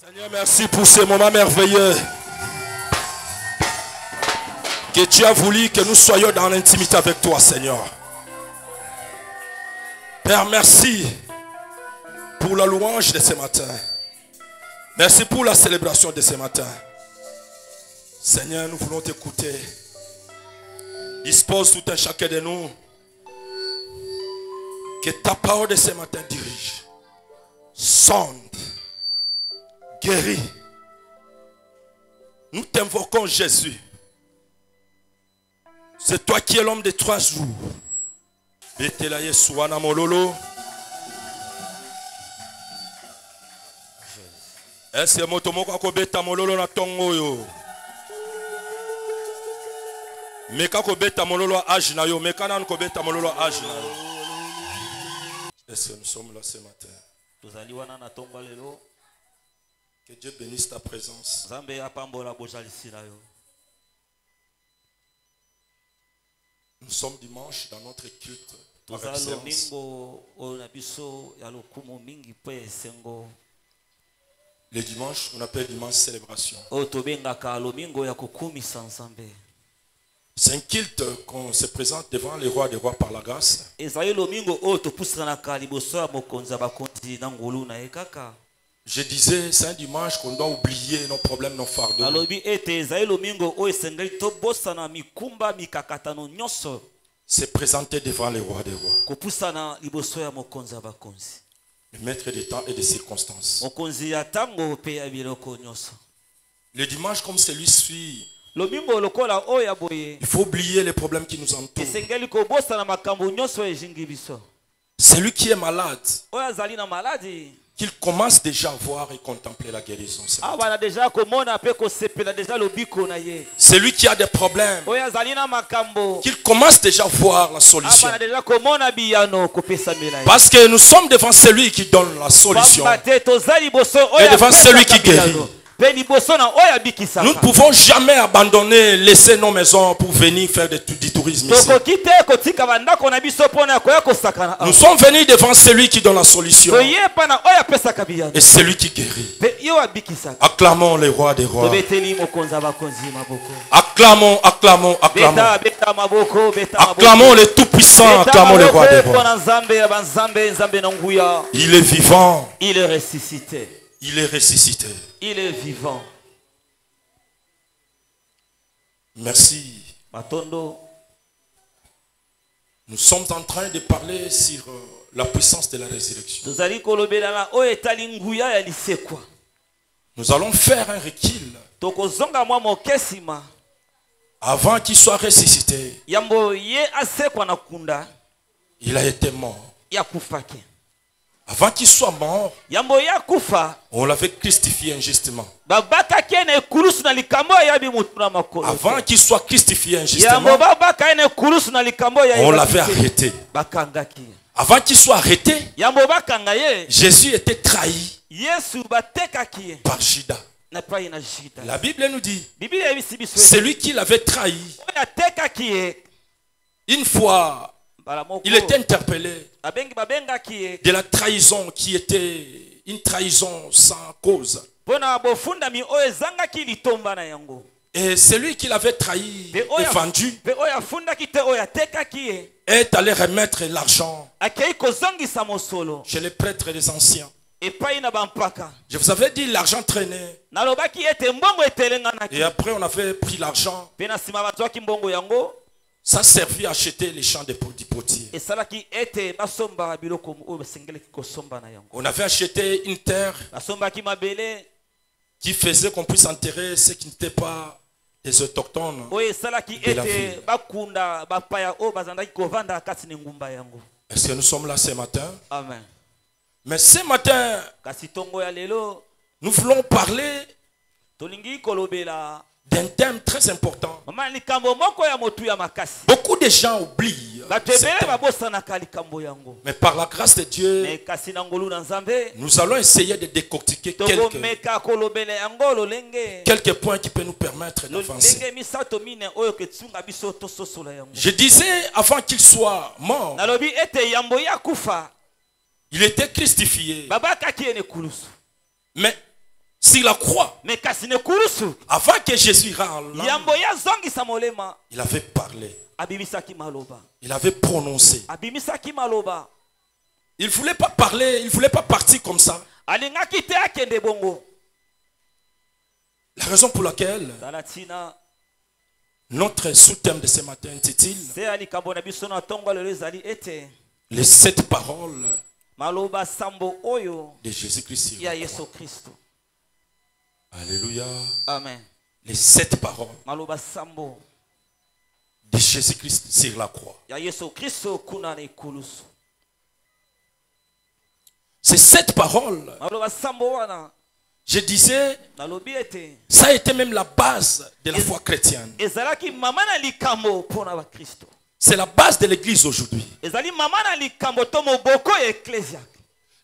Seigneur, merci pour ce moment merveilleux que tu as voulu que nous soyons dans l'intimité avec toi, Seigneur. Père, merci pour la louange de ce matin. Merci pour la célébration de ce matin. Seigneur, nous voulons t'écouter. Dispose tout un chacun de nous. Que ta parole de ce matin dirige, sonde, guérit. Nous t'invoquons, Jésus. C'est toi qui es l'homme des 3 jours. Betela Yesuana Mololo. Est-ce que motomoko akobeta mololo na tongo yo? Meka kobeta mololo âge na yo, meka nan kobeta mololo âge na yo. Est-ce que nous sommes là ce matin? Que Dieu bénisse ta présence. Nous sommes dimanche dans notre culte avec séance. Le dimanche, on appelle dimanche célébration. C'est un culte qu'on se présente devant les rois des rois par la grâce. Je disais, c'est un dimanche qu'on doit oublier nos problèmes, nos fardeaux. Se présenter devant les rois des rois. Le maître des temps et des circonstances. Le dimanche comme celui-ci, il faut oublier les problèmes qui nous entourent. Celui qui est malade, qu'il commence déjà à voir et contempler la guérison. Celui qui a des problèmes, qu'il commence déjà à voir la solution. Parce que nous sommes devant celui qui donne la solution et devant celui qui guérit. Nous ne pouvons jamais abandonner, laisser nos maisons pour venir faire du tourisme ici. Nous sommes venus devant celui qui donne la solution et celui qui guérit. Acclamons les rois des rois. Acclamons, acclamons, acclamons. Acclamons les tout-puissants, acclamons les rois des rois. Il est vivant. Il est ressuscité. Il est ressuscité. Il est vivant. Merci. Nous sommes en train de parler sur la puissance de la résurrection. Nous allons faire un recul. Avant qu'il soit ressuscité, il a été mort. Avant qu'il soit mort, on l'avait crucifié injustement. Avant qu'il soit crucifié injustement, on l'avait arrêté. Avant qu'il soit arrêté, Jésus était trahi par Judas. La Bible nous dit, celui qui l'avait trahi, une fois, il était interpellé de la trahison qui était une trahison sans cause. Et celui qui l'avait trahi et vendu est allé remettre l'argent chez les prêtres des anciens. Je vous avais dit l'argent traînait. Et après on avait pris l'argent. Ça servait à acheter les champs du potier. On avait acheté une terre qui faisait qu'on puisse enterrer ceux qui n'étaient pas des autochtones de la ville. Est-ce que nous sommes là ce matin? Amen. Mais ce matin, nous voulons parler d'un thème très important. Beaucoup de gens oublient. Mais par la grâce de Dieu, nous allons essayer de décortiquer quelques points qui peuvent nous permettre d'avancer. Je disais avant qu'il soit mort, il était crucifié. Mais sur la croix, avant que Jésus rende l'âme, il avait parlé. Il avait prononcé. Il ne voulait pas parler, il ne voulait pas partir comme ça. La raison pour laquelle notre sous-thème de ce matin intitule les 7 paroles de Jésus-Christ. Alléluia. Amen. Les 7 paroles de Jésus-Christ sur la croix. Ces 7 paroles, je disais, ça a été même la base de la foi chrétienne. C'est la base de l'église aujourd'hui.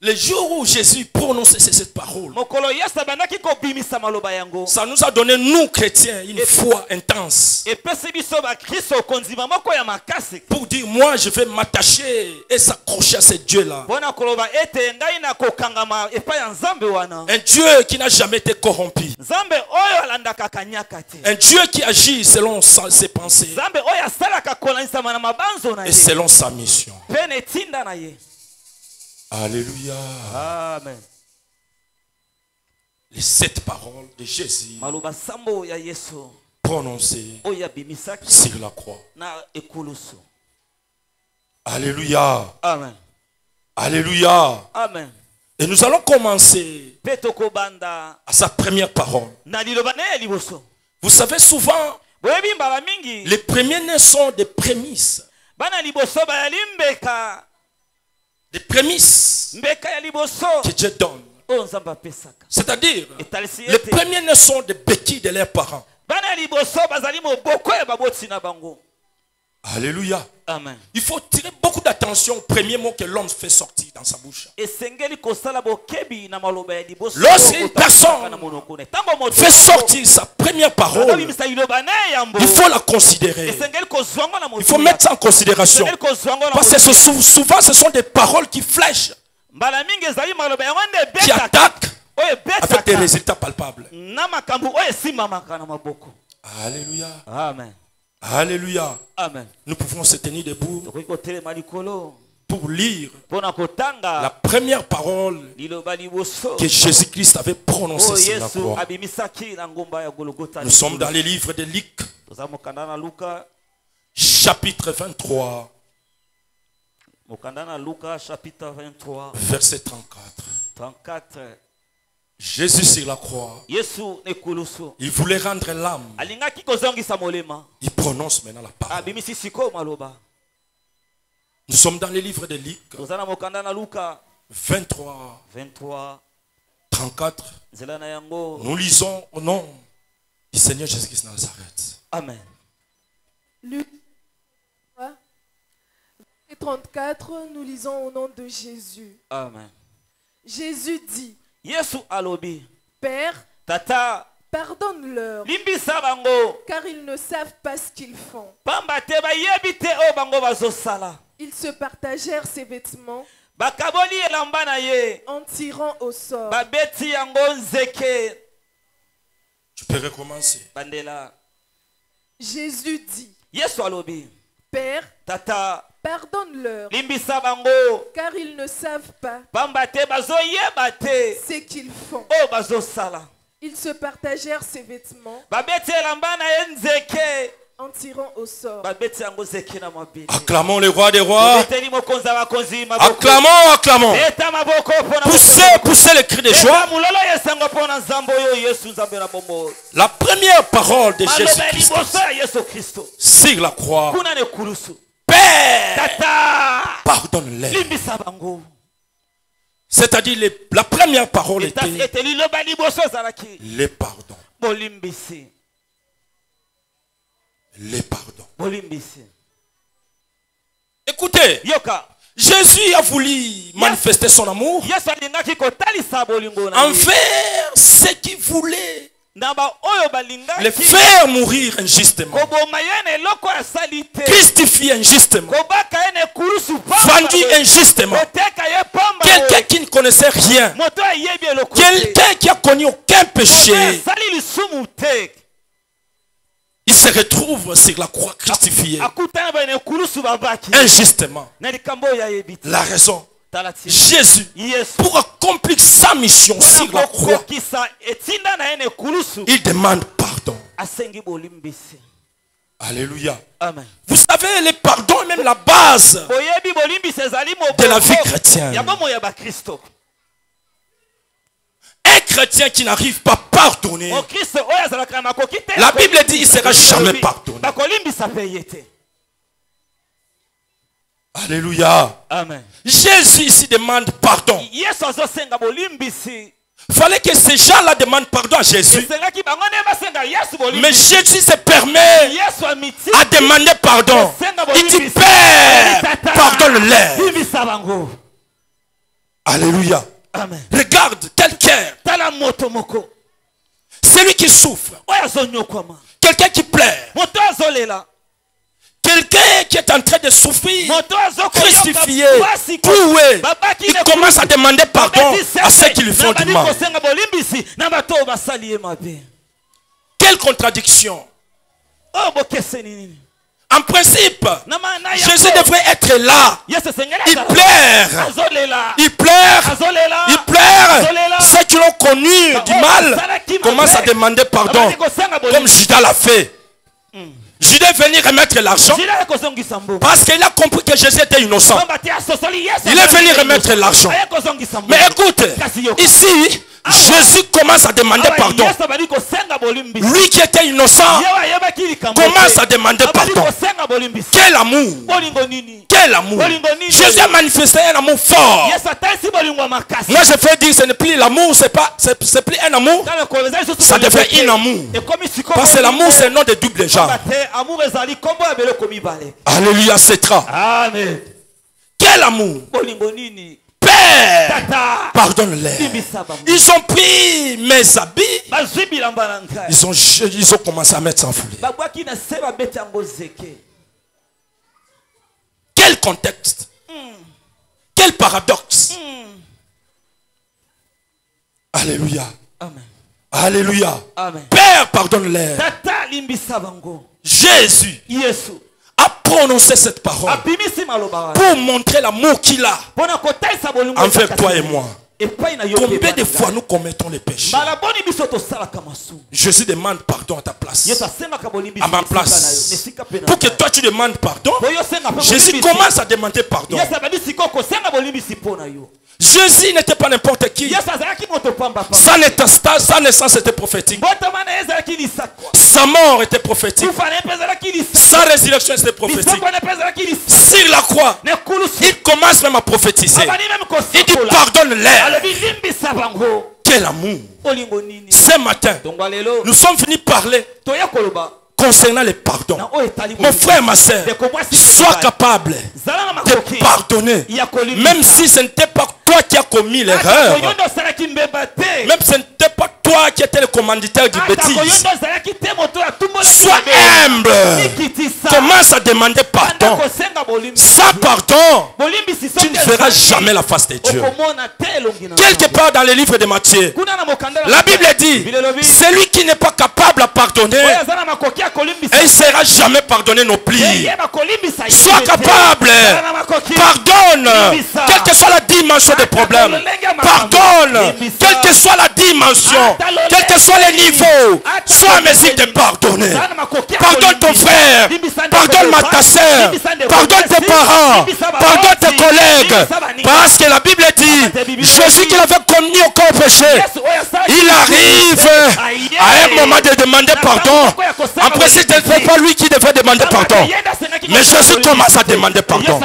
Le jour où Jésus prononçait cette parole, ça nous a donné, nous chrétiens, une foi intense. Pour dire, moi je vais m'attacher et s'accrocher à ce Dieu-là. Un Dieu qui n'a jamais été corrompu. Un Dieu qui agit selon ses pensées et selon sa mission. Alléluia. Amen. Les 7 paroles de Jésus prononcées sur la croix. Alléluia. Amen. Alléluia. Amen. Et nous allons commencer à sa première parole. Vous savez, souvent, les premiers-nés sont des prémices. Des prémices que Dieu donne. C'est-à-dire, les premiers-nés sont des béquilles de leurs parents. Alléluia. Amen. Il faut tirer beaucoup d'attention au premier mot que l'homme fait sortir dans sa bouche. Lorsqu'une personne fait sortir sa première parole, il faut la considérer. Il faut mettre ça en considération. Parce que souvent ce sont des paroles qui flèchent, qui attaquent avec des résultats palpables. Alléluia. Amen. Alléluia. Amen. Nous pouvons se tenir debout pour lire la première parole que Jésus-Christ avait prononcée sur la croix. Nous sommes dans les livres de Luc, chapitre 23, verset 34. Jésus sur la croix, il voulait rendre l'âme. Il prononce maintenant la parole. Nous sommes dans les livres de Luc 23, 34. Nous lisons au nom du Seigneur Jésus-Christ de Nazareth. Amen. Luc 34, nous lisons au nom de Jésus. Amen. Jésus dit: Père, Tata, pardonne-leur, car ils ne savent pas ce qu'ils font. Ils se partagèrent ses vêtements en tirant au sort. Tu peux recommencer. Jésus dit: Père, Tata, pardonne-leur, car ils ne savent pas ce qu'ils font. Ils se partagèrent ses vêtements en tirant au sort. Acclamons le roi des rois. Acclamons, acclamons. Poussez les cris de joie. La première parole de Jésus-Christ sur la croix: Père, pardonne-les. C'est-à-dire, la première parole était les pardons. Les pardons. Écoutez, Jésus a voulu manifester son amour envers ceux qui voulaient les faire mourir injustement, crucifier injustement, vendu injustement, quelqu'un qui ne connaissait rien, quelqu'un qui a connu aucun péché, il se retrouve sur la croix crucifié injustement. La raison, Jésus, pour accomplir sa mission sur la croix, il demande pardon. Alléluia. Amen. Vous savez, le pardon est même la base de la vie chrétienne. Un chrétien qui n'arrive pas à pardonner, la Bible dit qu'il ne sera jamais pardonné. Alléluia. Amen. Jésus ici demande pardon. Il fallait que ces gens-là demandent pardon à Jésus. Mais Jésus se permet à demander pardon. Il dit, Père, pardonne-les. Alléluia. Amen. Regarde quel cœur. Celui qui souffre. Quelqu'un qui pleure. Quelqu'un qui est en train de souffrir, crucifié, cloué, il commence à demander pardon à ceux qui lui font du mal. Quelle contradiction! En principe, Jésus devrait être là. Il pleure. Il pleure. Il pleure. Ceux qui l'ont connu du mal commencent à demander pardon, comme Judas l'a fait. Judas est venu remettre l'argent parce qu'il a compris que Jésus était innocent. Il est venu remettre l'argent. Mais écoute, ici, Jésus commence à demander pardon. Lui qui était innocent commence à demander pardon. Quel amour! Quel amour! Jésus a manifesté un amour fort. Moi je fais dire, ce n'est plus l'amour, c'est plus un amour, ça devient un amour. Parce que l'amour c'est un nom de double genre. Alléluia, c'est ça. Amen. Quel amour! Père, pardonne-les. Ils ont pris mes habits. Ils ont commencé à mettre sans fouler. Quel contexte! Quel paradoxe! Alléluia. Amen. Alléluia. Amen. Père, pardonne-les. Jésus a prononcé cette parole pour montrer l'amour qu'il a envers toi et moi. Combien de fois nous commettons les péchés? Jésus demande pardon à ta place, à ma place. Pour que toi tu demandes pardon, Jésus commence à demander pardon. Jésus n'était pas n'importe qui. Sa naissance était prophétique. Sa mort était prophétique. Sa résurrection était prophétique. Sur la croix, il commence même à prophétiser. Il dit pardonne-les. Quel amour. Ce matin, nous sommes venus parler concernant le pardon. Mon frère, ma soeur, sois capable de pardonner. Même si ce n'était pas toi qui as commis l'erreur. Même si ce n'était pas toi qui étais le commanditaire du bêtise. Sois humble. Commence à demander pardon. Sans pardon, tu ne verras jamais la face de Dieu. Quelque part dans le livre de Matthieu, la Bible dit, celui qui n'est pas capable à pardonner, et il ne sera jamais pardonné non plus. Sois capable. Pardonne. Quelle que soit la dimension des problèmes. Pardonne. Quelle que soit la dimension. Quel que soit le niveau. Sois en mesure de pardonner. Pardonne ton frère. Pardonne ta soeur. Pardonne tes parents. Pardonne tes collègues. Parce que la Bible dit, Jésus qui avait commis aucun péché, il arrive à un moment de demander pardon. En principe, ce n'est pas lui qui devait demander pardon. Mais Jésus commence à demander pardon.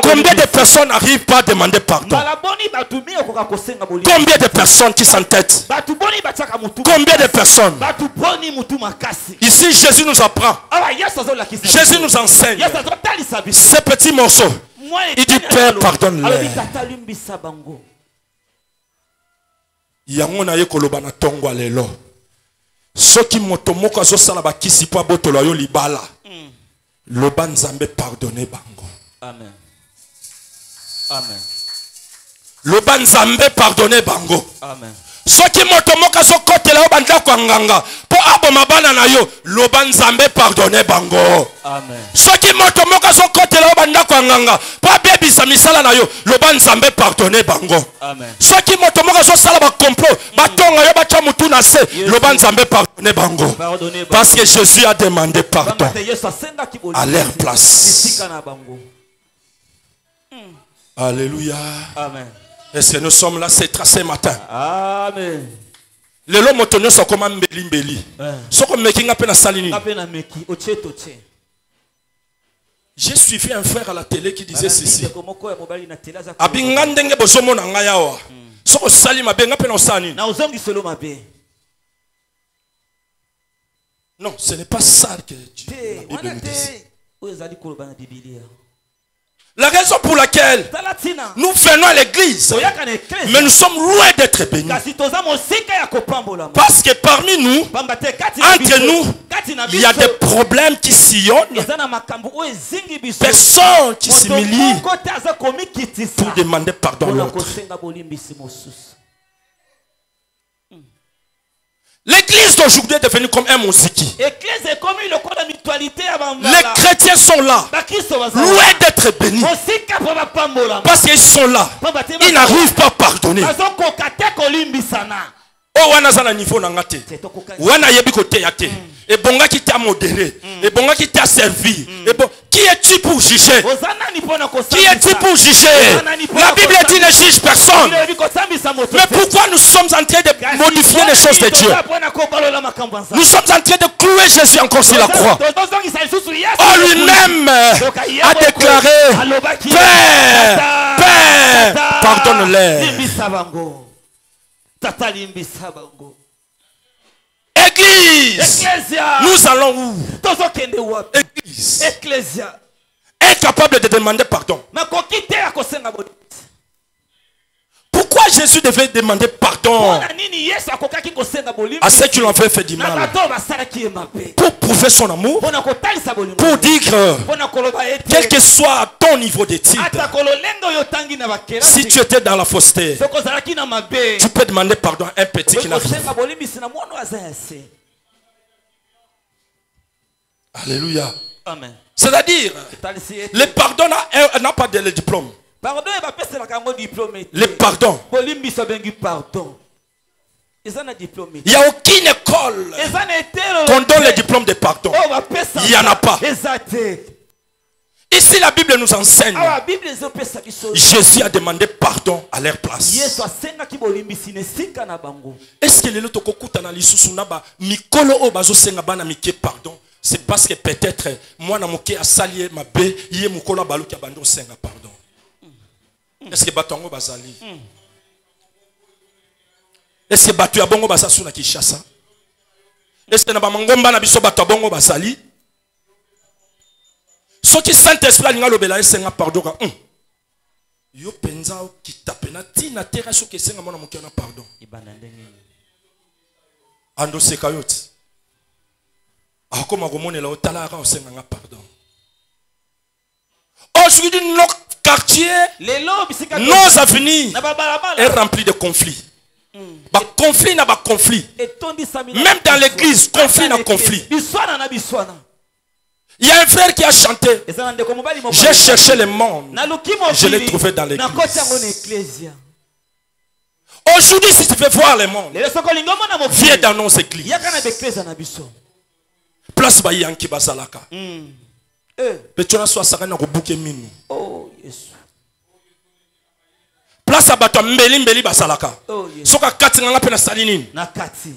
Combien de personnes n'arrivent pas à demander pardon? Combien de personnes qui s'entêtent? Combien de personnes? Ici, Jésus nous apprend. Jésus nous enseigne. Ce petit morceau. Il dit, Père, pardonne-les. Yango na ye koloba na tongo lelo. soki moto moko azosala bakisi po abotola yo libala loba nzambe pardonne bango. Amen. Amen. Loba nzambe pardonne bango. Amen. Soki moto moko azokotela yo bandako nganga po aboma bana na yo loba nzambe pardonne bango. Amen. Soki moto moko azokotela yo bandako nganga po abebisa misala na yo loba nzambe pardonne bango. Amen. Soki moto moko azosala ba complot batonga yo bacha mutu na se loba nzambe pardonne bango. Parce que Jésus a demandé pardon à leur place. Alléluia. Amen. Est-ce que nous sommes là ce matin? Amen. Les lots motonyo sont comme mbeli. Sont comme making up na salini. J'ai suivi un frère à la télé qui disait ceci. Abingandenge bosomo na ngayawa. Soko sali mabe ngape na osani. Na ozongi solo mabe. Non, ce n'est pas ça que la Bible dit. La raison pour laquelle nous venons à l'église, mais nous sommes loin d'être bénis. Parce que parmi nous, entre nous, il y a des problèmes qui sillonnent. Personne qui s'humilie pour demander pardon à l'autre. L'église d'aujourd'hui est devenue comme un mosiki. Les chrétiens sont là, loin d'être bénis. Parce qu'ils sont là, ils n'arrivent pas à pardonner. Oh, wana zana niveau na ngate. Wana yebi kote yate. Et bonga qui t'a modéré. Et bonga qui t'a servi. Et bon, qui es-tu pour juger? Qui es-tu pour juger? La Bible dit ne juge personne. Mais pourquoi nous sommes en train de modifier les choses de Dieu? Nous sommes en train de clouer Jésus encore sur la croix. Oh, lui-même a déclaré: Père, pardonne-les. Église, nous allons où? Église, incapable de demander pardon. Pourquoi Jésus devait demander pardon à ceux qui lui avaient fait du mal? Pour prouver son amour, pour dire quel que soit ton niveau d'étude, si tu étais dans la fausseté, tu peux demander pardon à un petit qui n'a rien. Alléluia. C'est-à-dire, le pardon n'a pas de diplôme. Le pardon. Il n'y a aucune école qu'on donne le diplôme de pardon. Il n'y en a pas. Ici, la Bible nous enseigne. Jésus a demandé pardon à leur place. Est-ce que les autres kokutana lisusu naba mikolo o bazo senga bana mike pardon? C'est parce que peut-être moi na moke asali ma be yé mukolo baluki abando senga pardon. Est-ce que batongo bazali? Est-ce que batu ya bongo basasu na Kinshasa? Est-ce que na ba mangomba na biso batu bongo bazali? Ce qui Saint-Esprit alinga lobela esenga pardon ka yo penza kitapena tina tera so ke senga mona mokena pardon. Ando sekayoti. Akoma komonela otala ka osenga nga pardon. Aujourd'hui notre quartier, nos avenirs est rempli de conflits. Conflit n'a pas conflit. Même dans l'église, conflit n'a conflit. Il y a un frère qui a chanté: j'ai cherché le monde, je l'ai trouvé dans l'église. Aujourd'hui, si tu veux voir le monde, viens dans nos églises. Place Bayanki Basalaka. Petona soit sakana kobuke minu. Oh yes. Place abato mbeli mbeli basalaka. Soka kati nganga pe na salini. Na kati.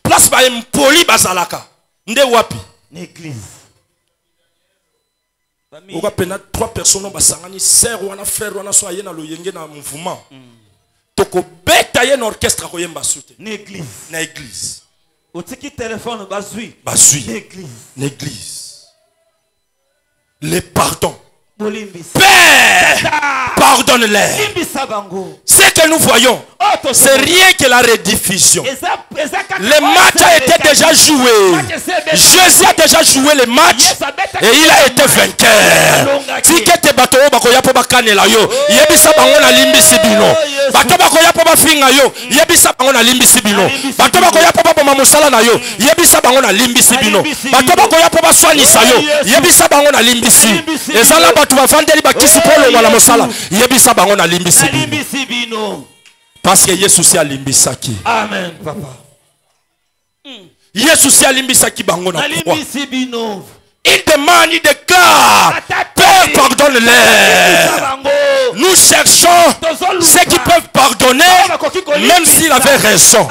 Place ba mpoli basalaka. Nde wapi? L'église. Oka pena 3 personnes basangani sœur wana frère wana so ayena loyenge na mouvement. Toko beta ye na orchestre ko yemba sute. L'église. Na église. Otiki téléphone bazui. Bazui. L'église. L'église. Les pardons. Père, pardonne-les. Ce que nous voyons, c'est rien que la rediffusion. Le match a été déjà joué. Jésus a déjà joué le match et il a été vainqueur. Si que bato bakoya po bakanela yo, yebisa bango na limbisi bino. Bato bakoya po bafinga yo, yebisa bango na limbisi bino. Bato bakoya po ba mosala na yo, yebisa bango na limbisi bino. Bato bakoya po baswanisa yo, yebisa bango na limbisi. Ezala bato bavandeli bakisi polo na mosala, yebisa bango na limbisi bino. Parce que Yesu a limbisaki. Amen, papa. Yesu a limbisaki bango na croix. Il demande, il déclare, Père, pardonne-les. Nous cherchons ceux qui peuvent pardonner, même s'il avait raison.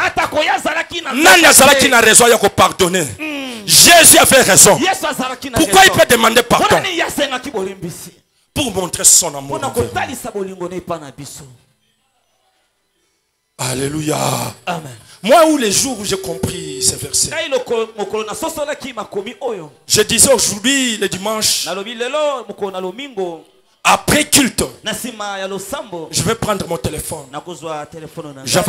Nani azalaki na raison ya ko pardonner. Jésus avait raison. Pourquoi il peut demander pardon? Pour montrer son amour. Alléluia. Amen. Moi, où les jours où j'ai compris ces versets, je disais aujourd'hui, le dimanche, après culte, je vais prendre mon téléphone. Je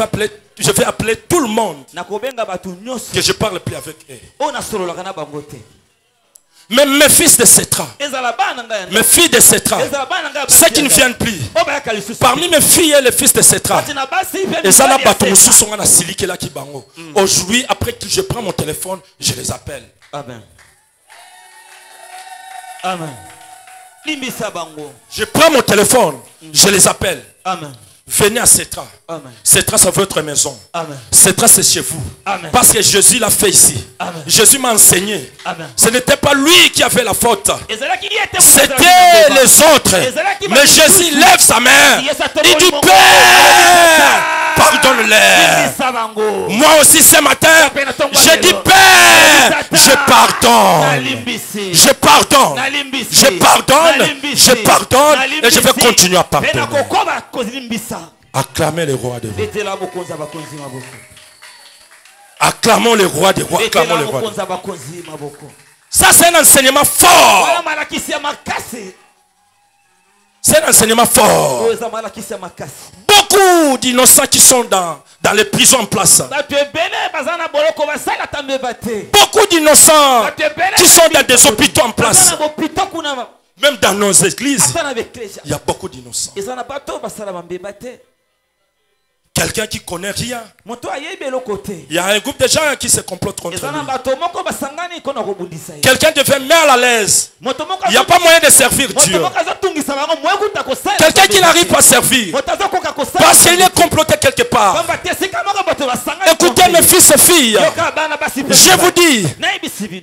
vais appeler tout le monde, que je ne parle plus avec eux. Mais mes fils de Cetra, mes filles de Cetra, ceux qui ne viennent plus, parmi mes filles et les fils de Cetra, aujourd'hui, après que je prends mon téléphone, je les appelle. Amen. Amen. Je prends mon téléphone, je les appelle. Amen. Venez à Cetra. Cetra, c'est votre maison. Cetra, c'est chez vous. Amen. Parce que Jésus l'a fait ici. Amen. Jésus m'a enseigné. Amen. Ce n'était pas lui qui a fait la faute. C'était les autres. Mais Jésus lève sa main. Il dit, Père, pardonne-les. Moi aussi ce matin, je dis, Père, je pardonne. Je pardonne. Je pardonne. Je pardonne. Et je vais continuer à pardonner. Acclamez le roi des rois. Acclamons le roi des rois. Acclamons le roi. Ça, c'est un enseignement fort. C'est un enseignement fort. Beaucoup d'innocents qui sont dans les prisons en place. Beaucoup d'innocents qui sont dans des hôpitaux en place. Même dans nos églises, il y a beaucoup d'innocents. Quelqu'un qui connaît rien. Il y a un groupe de gens qui se complotent contre lui. Quelqu'un devient mal à l'aise. Il n'y a pas moyen de servir Dieu. Quelqu'un qui n'arrive pas à servir parce qu'il est comploté quelque part. Écoutez mes fils et filles, je vous dis,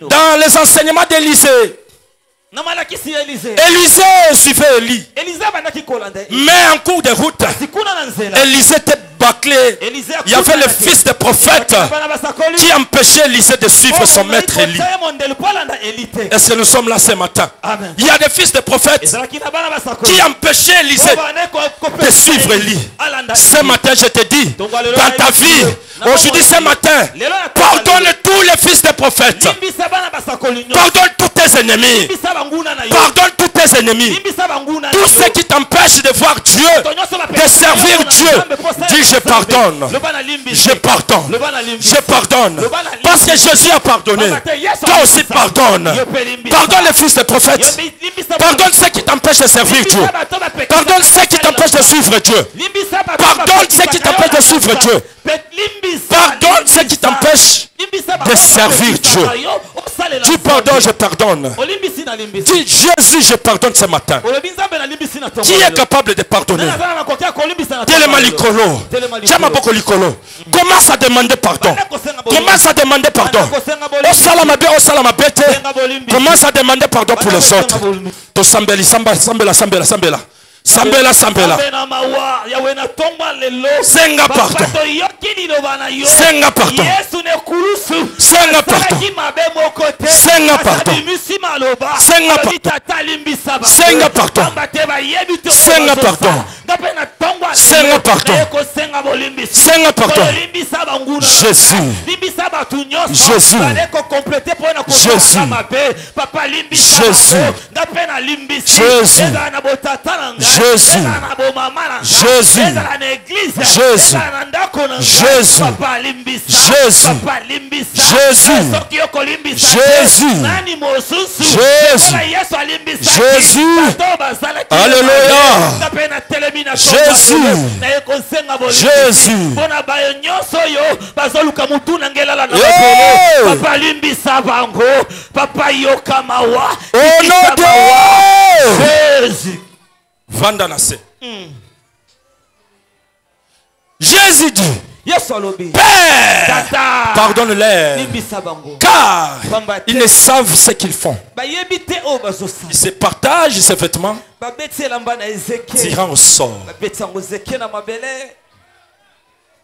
dans les enseignements d'Élisée, Élisée suivait Élie. Mais en cours de route, Élisée était bâclé. Il y avait le fils de prophète qui empêchait Élisée de suivre son maître Élie. Est-ce que nous sommes là ce matin? Amen. Il y a des fils de prophètes qui empêchaient Élisée de suivre Élie. Ce matin, je te dis, dans ta vie, aujourd'hui ce matin, pardonne tous les fils de prophètes. Pardonne tous tes ennemis. Pardonne tous tes ennemis. Tous ceux qui t'empêchent de voir Dieu, de servir Dieu. Dis, je pardonne. Je pardonne. Je pardonne. Parce que Jésus a pardonné. Toi aussi pardonne. Pardonne les fils des prophètes. Pardonne ceux qui t'empêchent de servir Dieu. Pardonne ceux qui t'empêchent de suivre Dieu. Pardonne ceux qui t'empêchent de suivre Dieu. Pardonne ceux qui t'empêchent de servir Dieu. Dis pardon, je pardonne. Dis Jésus, je pardonne ce matin. Qui est capable de pardonner? Telema likolo. Tiama boko likolo. Commence à demander pardon. Commence à demander pardon. Au salamabe, au salamabete. Commence à demander pardon pour les autres. To sambeli, sambela, sambela, sambela. Sambela, sambela. Senga pardon. Senga pardon. Senga pardon. Senga pardon. Senga pardon. Senga pardon. Senga pardon. Senga pardon. Senga pardon. Jésus. Jésus. Jésus. Jésus. Jésus. Jésus. Jésus. Jésus. Jésus. Jésus. Jésus. Jésus. Jésus. Alléluia. Jésus. Jésus. Au nom de Jésus. Vandanase. Jésus dit, Père, pardonne-les, car ils ne savent ce qu'ils font. Ils se partagent ses vêtements, tirant au sort.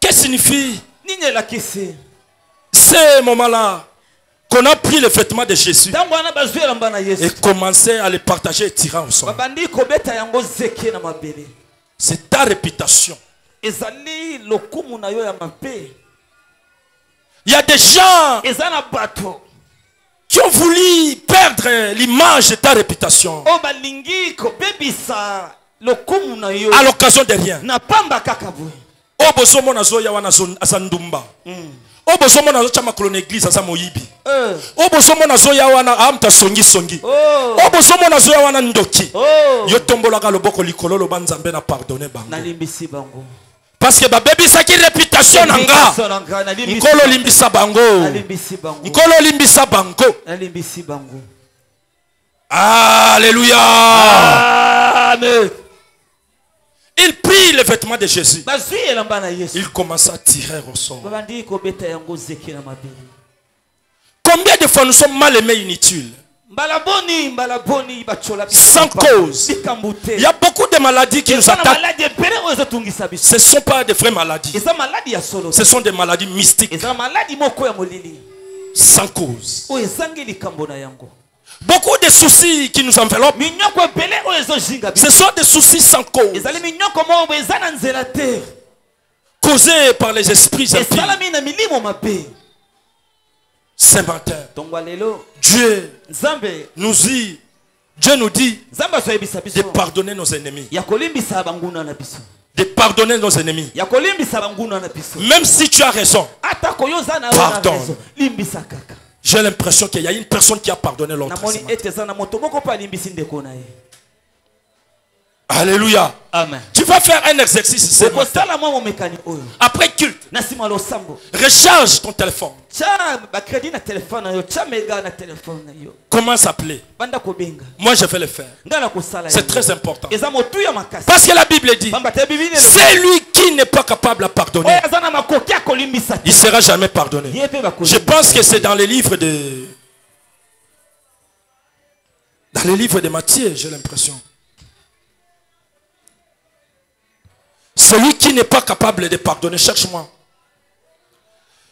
Qu'est-ce que signifie ces moments-là qu'on a pris le vêtement de Jésus et commencé à les partager et tirer au sort? C'est ta réputation. Il y a des gens qui ont voulu perdre l'image de ta réputation à l'occasion de rien. Parce que baby ça qui réputation nanga nkolo limbisa bango nkolo limbisa bango. Alléluia. Amen. Il prit les vêtements de Jésus. Il commença à tirer au sort. Combien de fois nous sommes mal aimés, inutiles, sans cause? Il y a beaucoup de maladies qui nous attaquent. Ce ne sont pas des vraies maladies. Ce sont des maladies mystiques. Sans cause. Beaucoup de soucis qui nous enveloppent, ce sont des soucis sans cause, causés par les esprits impies. Ce matin, Dieu nous dit de pardonner nos ennemis. De pardonner nos ennemis. Même si tu as raison, pardonne. J'ai l'impression qu'il y a une personne qui a pardonné l'autre. Alléluia. Amen. Tu vas faire un exercice ce matin. Après culte, recharge ton téléphone. Commence à appeler. Moi je vais le faire. C'est très important. Parce que la Bible dit, c'est lui qui n'est pas capable de pardonner, il ne sera jamais pardonné. Je pense que c'est dans les livres de Matthieu, j'ai l'impression. Celui qui n'est pas capable de pardonner, cherche-moi.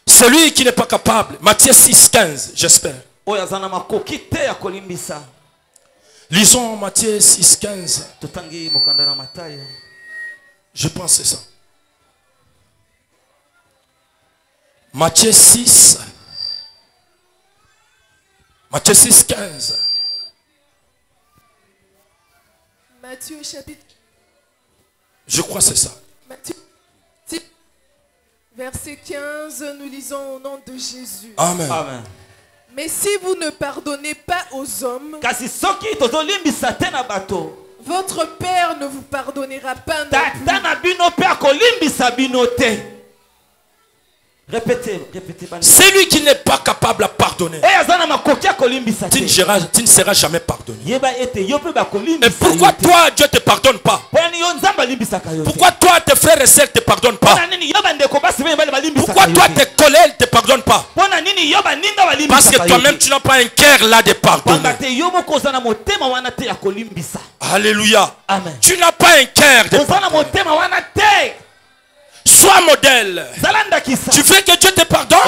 Celui qui n'est pas capable, Matthieu 6, 15, j'espère. Lisons Matthieu 6, 15. Je pense que c'est ça. Matthieu 6. Matthieu 6, 15. Matthieu chapitre. Je crois que c'est ça. Matthieu, verset 15, nous lisons au nom de Jésus. Amen. Amen. Mais si vous ne pardonnez pas aux hommes, votre Père ne vous pardonnera pas non plus. Répétez. Celui qui n'est pas capable de pardonner, tu ne seras jamais pardonné. Et pourquoi toi, Dieu ne te pardonne pas? Pourquoi toi, tes frères et sœurs ne te pardonnent pas? Pourquoi toi, tes collègues ne te pardonnent pas? Parce que toi-même, tu n'as pas un cœur là de pardonner. Alléluia. Amen. Tu n'as pas un cœur de pardonner. Sois modèle. Tu veux que Dieu te pardonne?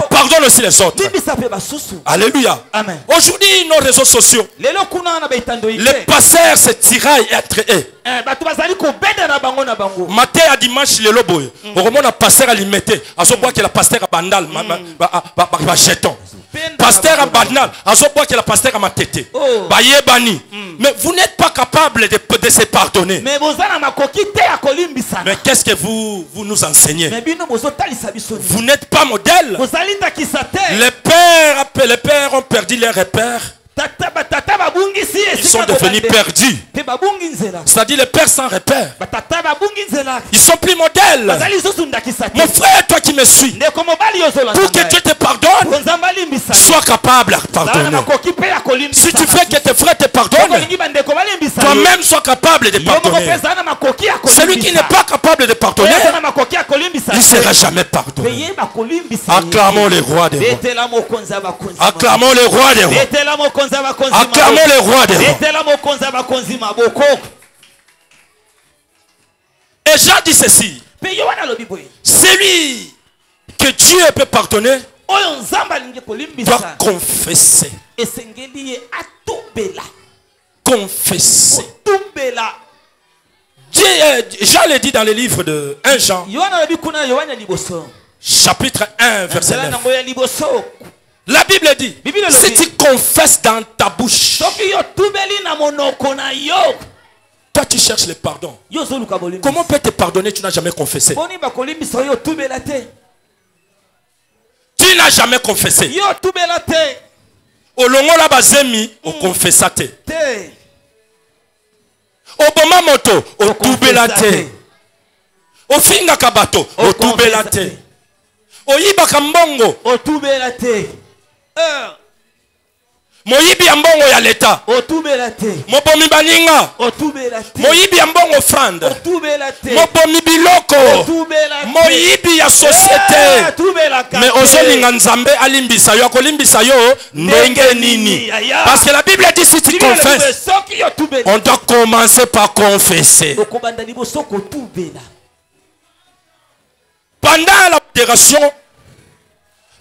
Pardonne donne aussi les autres. Alléluia. Aujourd'hui, nos réseaux sociaux, les pasteurs se tiraillent entre eux. Matin à dimanche, le lobo. Au moment où pasteur a limité, à ce point que la pasteur a bandal, jeton. Pasteur a bandal, à ce point que la pasteur a ma tête. Mais vous n'êtes pas capable de se pardonner. Mais qu'est-ce que vous nous enseignez? Vous n'êtes pas modèle. Les pères ont perdu leur repère. Ils sont devenus perdus. C'est-à-dire les pères sans repère. Ils sont plus modèles. Mon frère, toi qui me suis, pour que Dieu te pardonne, sois capable de pardonner. Si tu fais que tes frères te pardonnent, toi-même sois capable de pardonner. Celui qui n'est pas capable de pardonner, il ne sera jamais pardonné. Acclamons les rois des rois. Acclamons les rois des rois. Acclamons le roi des rois. Et Jean dit ceci: celui que Dieu peut pardonner doit confesser. Confesser. Jean le dit dans le livre de 1 Jean, chapitre 1, verset 9. La Bible dit, si tu confesses dans ta bouche, toi tu cherches le pardon. Comment peut te pardonner? Tu n'as jamais confessé. Tu n'as jamais confessé. Au longo la bazemi, au confessate. Au boma moto, au tubelate. Au finga kabato, au tubelate. Au yiba kambongo, au tubelate. Moyibi ambongo ya leta. Mobomi baninga. Moyibi ambongo frande. Mobomi biloko. Moyibi ya société. Mais ozolinga nzambe alimbisa yo, akolimbisa yo ndenge nini? Parce que la Bible dit si tu confesses, on doit commencer par confesser.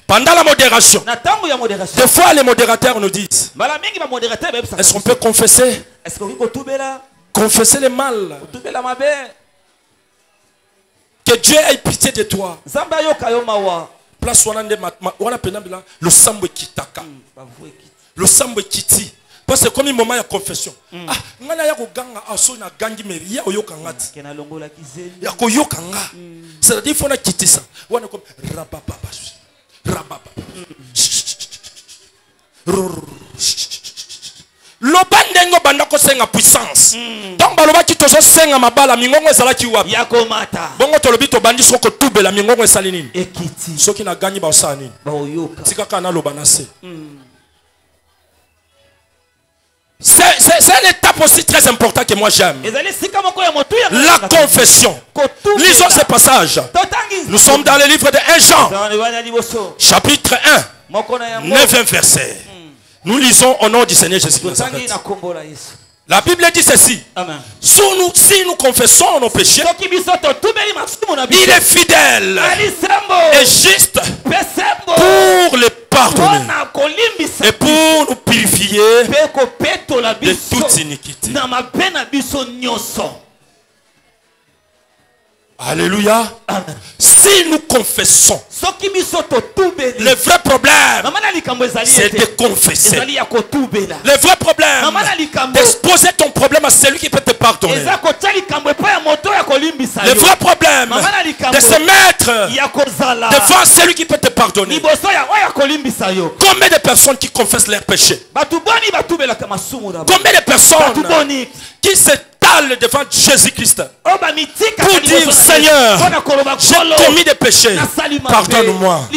Pendant la modération, des fois les modérateurs nous disent, est-ce qu'on peut confesser? Confesser le mal. Que Dieu ait pitié de toi. Place le sambo kitaka. Le sambo kiti. Parce que comme un moment il y a confession. Ah, ngana ya kuganga aso na gangi meri ya oyoka ngati. Ya koyoka nga. C'est-à-dire il faut na kitisa. Wana comme rababa. Lobandengo bandako senga puissance. Donc baloba ki tozo senga mabala mingongo ezala ki wapi? Yakomata. Bongo tolobi to bandi soko tubela mingongo esali nini? Ekiti. Soki na gangi ba osani. Ba oyoka. Sikaka na lobana se. C'est une étape aussi très importante que moi j'aime. La confession. Lisons ce passage. Nous sommes dans le livre de 1 Jean. Chapitre 1. 9e verset. Nous lisons au nom du Seigneur Jésus-Christ. La Bible dit ceci. Si nous confessons nos péchés, il est fidèle et juste pour les pardonner et pour nous purifier de toute iniquité. Alléluia. Si nous confessons, le vrai problème, c'est de confesser. Le vrai problème, d'exposer ton problème à celui qui peut te pardonner. Le vrai problème, de se mettre devant celui qui peut te pardonner. Combien de personnes qui confessent leurs péchés? Combien de personnes qui se devant Jésus-Christ pour dire Seigneur, j'ai commis des péchés, pardonne-moi.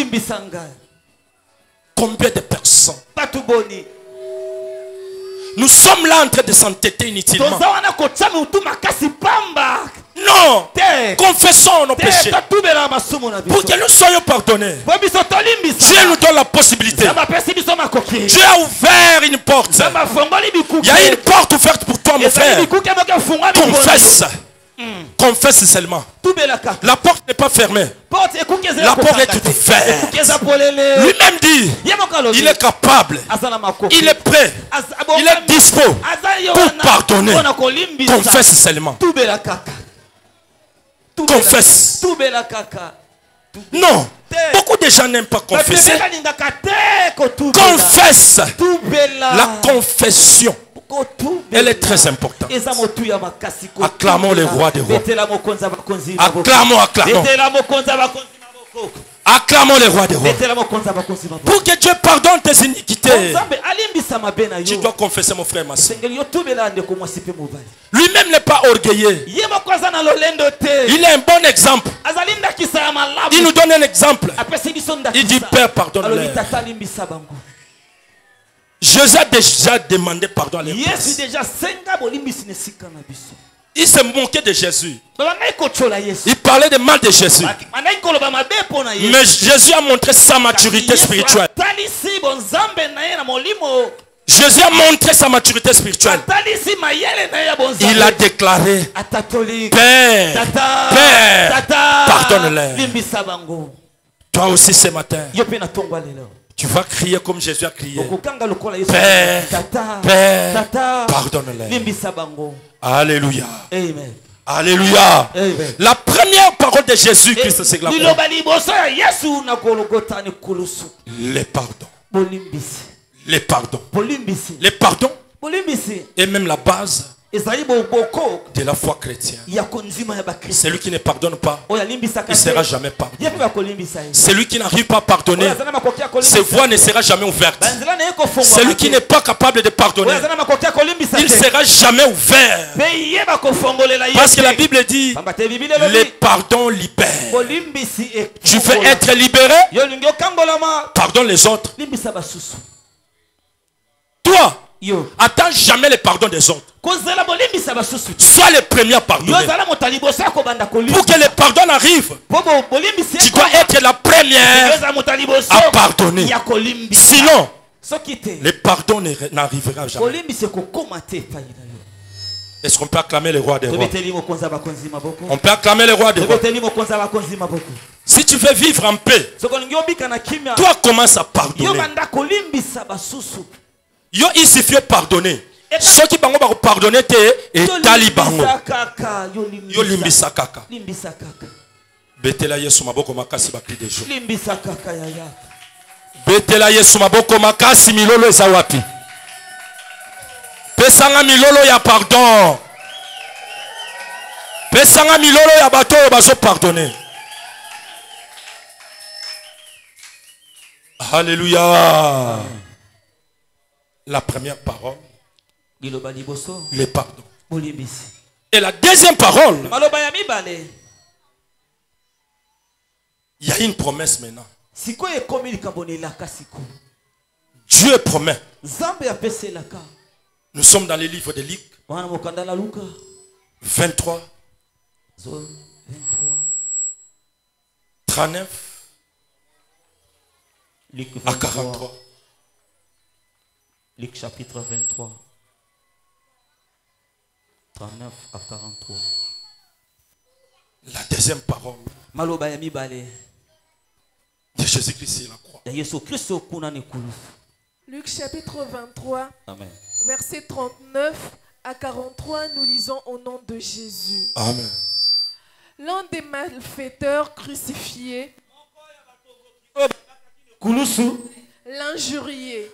Combien de personnes? Nous sommes là en train de s'entêter inutilement. Non, confessons nos péchés pour que nous soyons pardonnés. Dieu nous donne la possibilité. Dieu a ouvert une porte. Il y a une porte ouverte pour toi, mon frère. Confesse. Confesse seulement. La porte n'est pas fermée. La porte est toute ouverte. Lui-même il est capable, il est prêt, il est dispo pour pardonner. Confesse seulement. Confesse. Non, beaucoup de gens n'aiment pas confesser. Confesse. La confession, elle est très importante. Acclamons le roi des rois. Acclamons, acclamons. Acclamons le roi des rois. Pour que Dieu pardonne tes iniquités, tu dois confesser, mon frère, ma soeur. Lui-même n'est pas orgueilleux. Il est un bon exemple. Il nous donne un exemple. Il dit, Père, pardonne-leur. Jésus a déjà demandé pardon à l'épouse. Il se moquait de Jésus. Il parlait de mal de Jésus. Mais Jésus a montré sa maturité spirituelle. Jésus a montré sa maturité spirituelle. Il a déclaré, Père, Père, pardonne-leur. Toi aussi ce matin, tu vas crier comme Jésus a crié. Père, Père, pardonne-leur. Alléluia. Amen. Alléluia. Amen. La première parole de Jésus-Christ, c'est la les pardons. Les pardons. Les pardons. Et même la base de la foi chrétienne. Celui qui ne pardonne pas, il ne sera jamais pardonné. Celui qui n'arrive pas à pardonner, ses voies ne seront jamais ouvertes. Celui qui n'est pas capable de pardonner, il ne sera jamais ouvert. Parce que la Bible dit, les pardons libèrent. Tu veux être libéré? Pardonne les autres. Toi, attends jamais le pardon des autres. Sois le premier à pardonner. Pour que le pardon arrive, tu dois être la première à pardonner. Sinon, le pardon n'arrivera jamais. Est-ce qu'on peut acclamer le roi des rois? On peut acclamer le roi des rois. Si tu veux vivre en paix, toi commence à pardonner. Yo, il suffit de pardonner. Ceux qui vont pardonner, et talibango. Yo limbisa kaka. Betela yesu maboko makasi bakli de jour. Betela yesu maboko makasi milolo eza wapi? Pesanga milolo ya pardon. Pesanga milolo ya bato bazo pardonner. Alléluia. La première parole, le pardon. Et la deuxième parole, il y a une promesse maintenant. Dieu promet. Nous sommes dans les livres de Luc 23, 39 à 43. Luc chapitre 23, 39 à 43. La deuxième parole de Jésus-Christ sur la croix. Luc chapitre 23, Amen. verset 39 à 43, nous lisons au nom de Jésus. Amen. L'un des malfaiteurs crucifiés l'injurier,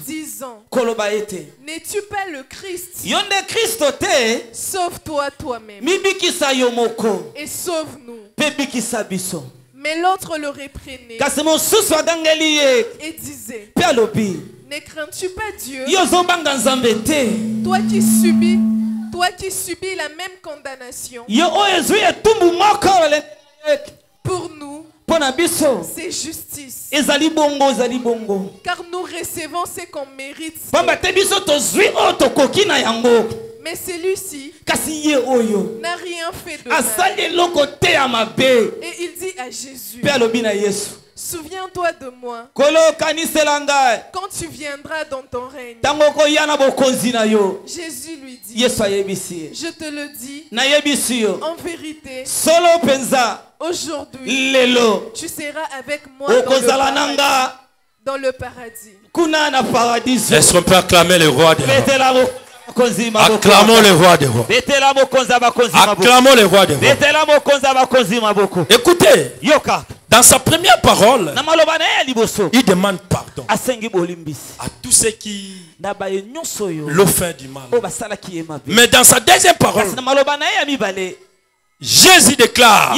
disant, n'es-tu pas le Christ? Sauve-toi toi-même et sauve-nous. Mais l'autre le reprenait et disait, ne crains-tu pas Dieu, toi qui subis la même condamnation? Pour nous, c'est justice. Car nous recevons ce qu'on mérite. Mais celui-ci n'a rien fait de mal. Et il dit à Jésus, souviens-toi de moi quand tu viendras dans ton règne. Jésus lui dit, je te le dis en vérité, aujourd'hui tu seras avec moi dans le paradis. dans le paradis. Est-ce qu'on peut acclamer le roi des rois? Acclamons le roi des rois. Acclamons le roi des rois. Écoutez, dans sa première parole, il demande pardon à tous ceux qui l'ont fait du mal. Mais dans sa deuxième parole, Jésus déclare,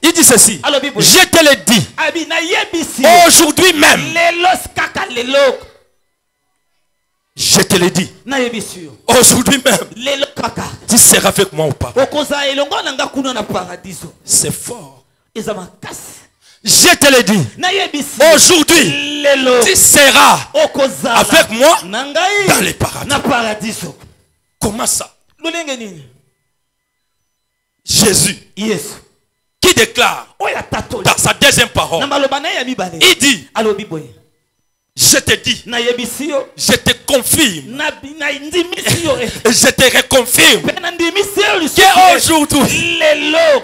il dit ceci: je te l'ai dit aujourd'hui même. Je te l'ai dit aujourd'hui même. Tu seras avec moi ou pas? C'est fort. Je te l'ai dit aujourd'hui, tu seras avec moi dans les paradis. Comment ça? Jésus qui déclare dans sa deuxième parole, il dit: je te dis, je te confirme et je te reconfirme qu'aujourd'hui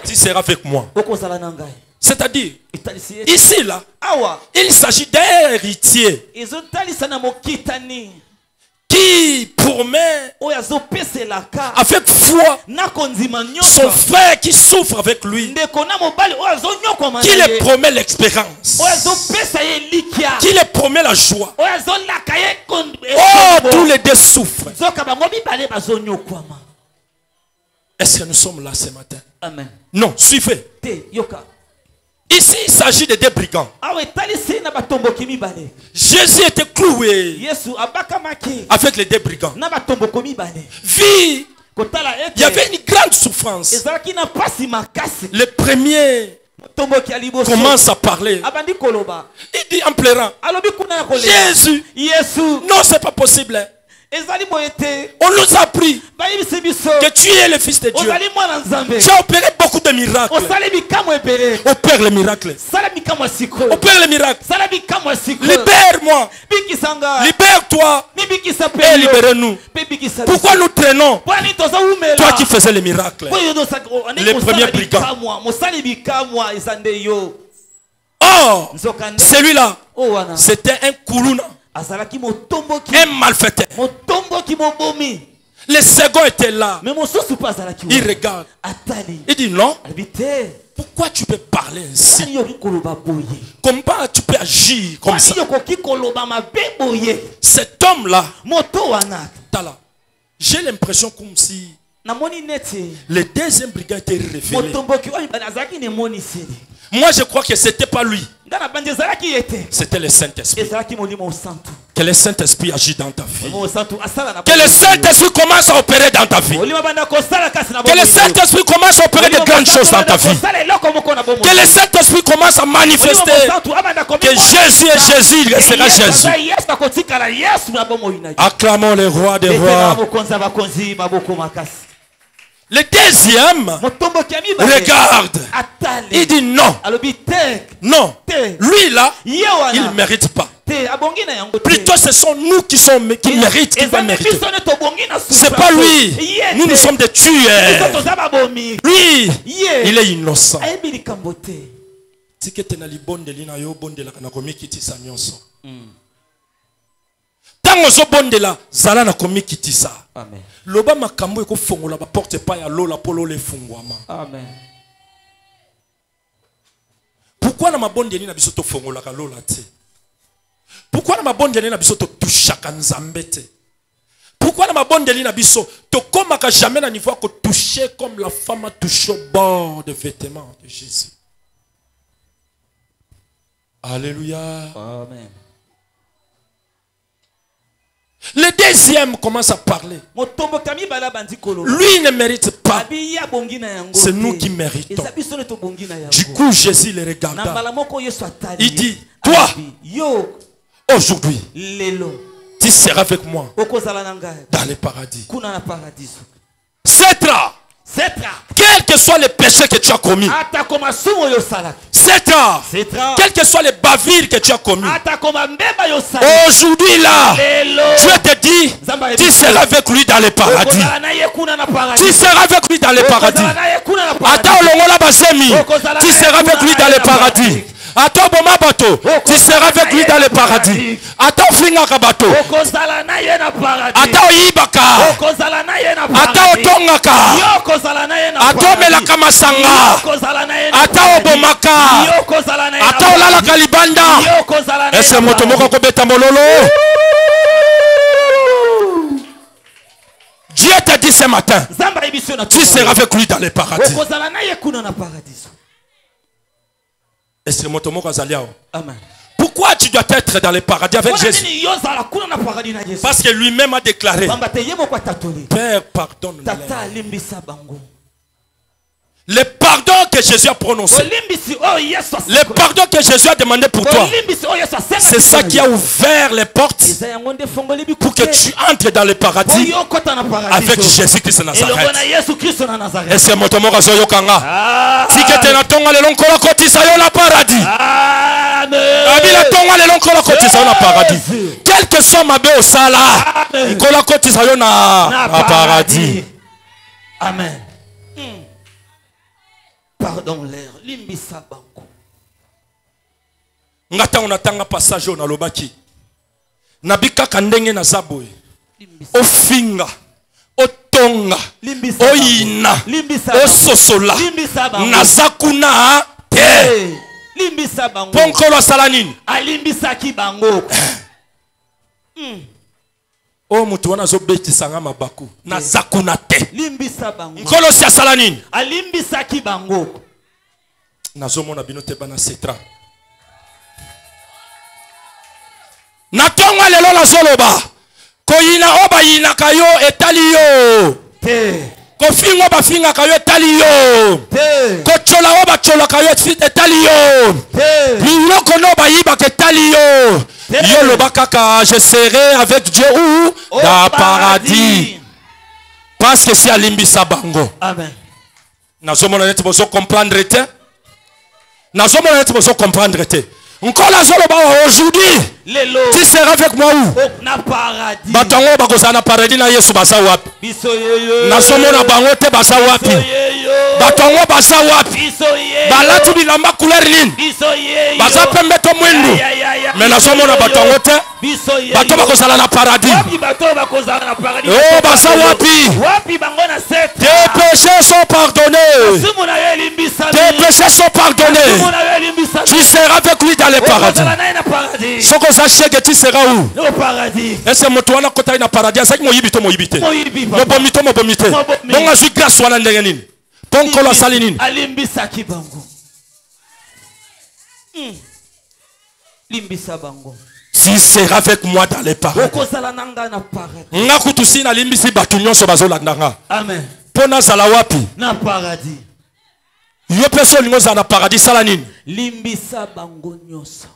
tu seras avec moi. C'est-à-dire, ici là, il s'agit d'un héritier qui promet avec foi son frère qui souffre avec lui, qui lui promet l'expérience, qui lui promet la joie. Oh, tous les deux souffrent. Est-ce que nous sommes là ce matin? Amen. Non, suivez. Ici, il s'agit de deux brigands. Jésus était cloué avec les deux brigands. Il y avait une grande souffrance. Le premier commence à parler. Il dit en pleurant: Jésus, non, c'est pas possible. On nous a appris que tu es le Fils de Dieu. Tu as opéré beaucoup de miracles. Opère les miracles. Opère les miracles. Libère-moi. Libère-toi. Et libérez-nous. Pourquoi nous traînons? Toi qui faisais les miracles. Les premiers brigands. Oh, celui-là, c'était un koulouna. Un malfaiteur. Le second était là. Il regarde. Il dit: non. Pourquoi tu peux parler ainsi? Comment tu peux agir comme ça? Cet homme-là, j'ai l'impression comme si le deuxième brigand était révélé. Moi je crois que c'était pas lui. C'était le Saint-Esprit. Que le Saint-Esprit agit dans ta vie. Que le Saint-Esprit commence à opérer dans ta vie. Que le Saint-Esprit commence à opérer de grandes choses dans ta vie. Que le Saint-Esprit commence à manifester que Jésus est Jésus, il restera Jésus. Acclamons le roi des rois. Le deuxième regarde. Il dit non. Non. Lui là, il ne mérite pas. Plutôt ce sont nous qui méritent, qui va mériter. C'est pas lui. Nous sommes des tueurs. Lui, il est innocent. Amen. Loba makambo eko fongola ba porte pa ya lola polo le fungwama. Amen. Pourquoi na mabonde ni na biso to fongola ka lola te? Pourquoi na mabonde ni na biso to touchaka nzambe te? Pourquoi na mabonde ni na biso to koma ka jamais na niveau ko toucher comme la femme a touché au bord des vêtements de Jésus? Alléluia. Amen. Le deuxième commence à parler. Lui ne mérite pas. C'est nous qui méritons. Du coup, Jésus le regarda. Il dit: toi, aujourd'hui, tu seras avec moi dans le paradis. Quel que soit le péché que tu as commis, quel que soit les bavures que tu as commis, aujourd'hui là, Dieu te dit: tu seras avec lui dans le paradis. Tu seras avec lui dans le paradis. Tu seras avec lui dans le paradis. Attends, boma bato. Tu seras avec lui dans le paradis. Attends, finga bato. Attends, ibaka. Attends, otongaka. Attends, melaka masanga. Attends, obomaka. Attends, lala kalibanda. Et c'est moto moko kobeta mololo. Dieu t'a dit ce matin, tu seras avec lui dans le paradis. Et c'est mon tomo Kazaliao. Amen. Pourquoi tu dois être dans le paradis avec Jésus? Parce que lui-même a déclaré, Père, pardonne-moi. Le pardon que Jésus a prononcé, le pardon que Jésus a demandé pour toi, c'est ça qui a ouvert les portes pour que tu entres dans le paradis avec Jésus-Christ de Nazareth. Et c'est mon tomo Kazoyo Kanga. Si tu es dans ton alelonkola kotisa yo na paradis. Abila ton alelonkola kotisa yo na paradis. Quel que soit ma bé au sala, kola kotisa yo na paradis. Amen. Pardon l'air, limbisa banko. Ngata on atanga passage on alobaki. Nabika kandenge na zaboy. Ofinga, otonga, oyina, ososola, nazakuna te. Limbisa bango. Ponkolo salanini. Alimbisa ki bango. Oh mutu wana zo betisa nga mabaku na zakuna te. Limbisa bango. Nkolo sia salanini. Alimbisa ki bango. Nazo mona bino te bana setra. Na tonga lelo la zoloba. Koyina oba yina kayo etali yo. Te. Kofingo ba finga kayo etali yo. Te. Kochola oba chola kayo etali yo. Te. Biloko no ba yiba ke etali yo. Yo lo bakaka, je serai avec Dieu où? Dans le paradis. Parce que c'est à Limbisa Bango. Amen. Nazomona neti bozo comprendre te. Nazomona neti bozo comprendre te. Encore la zolo ba aujourd'hui. Tu seras avec moi où? Na paradis. Batango bakoza na paradis na Yesu basa wapi? Biso yeyo. Nazomona bango te basa wapi? Batango basa wapi? Balatu bilamba couleur nini? Basa pembe to mwindu. Mais nazomona batango te. Bato bakozala na paradis. Oh basa wapi? Tes péchés sont pardonnés. Tes péchés sont pardonnés. Tu seras avec lui dans le paradis. Soko sache que tu seras où? Au paradis. Et c'est mon toit na kota na paradis. Ça mo yibito mo yibite. Mo bomito mo bomite. Donc azu grâce wana ndenge nini? Ponkolo asali nini? Alimbisa ki bango. Limbisa bango. Tu seras avec moi dans les paradis. Nga kutusi na limbisi batu nyonso bazolanda nga. Amen. Pona zala wapi? Na paradis. Yo peso lingo za na paradis sala nini? Limbisa bango nyonso.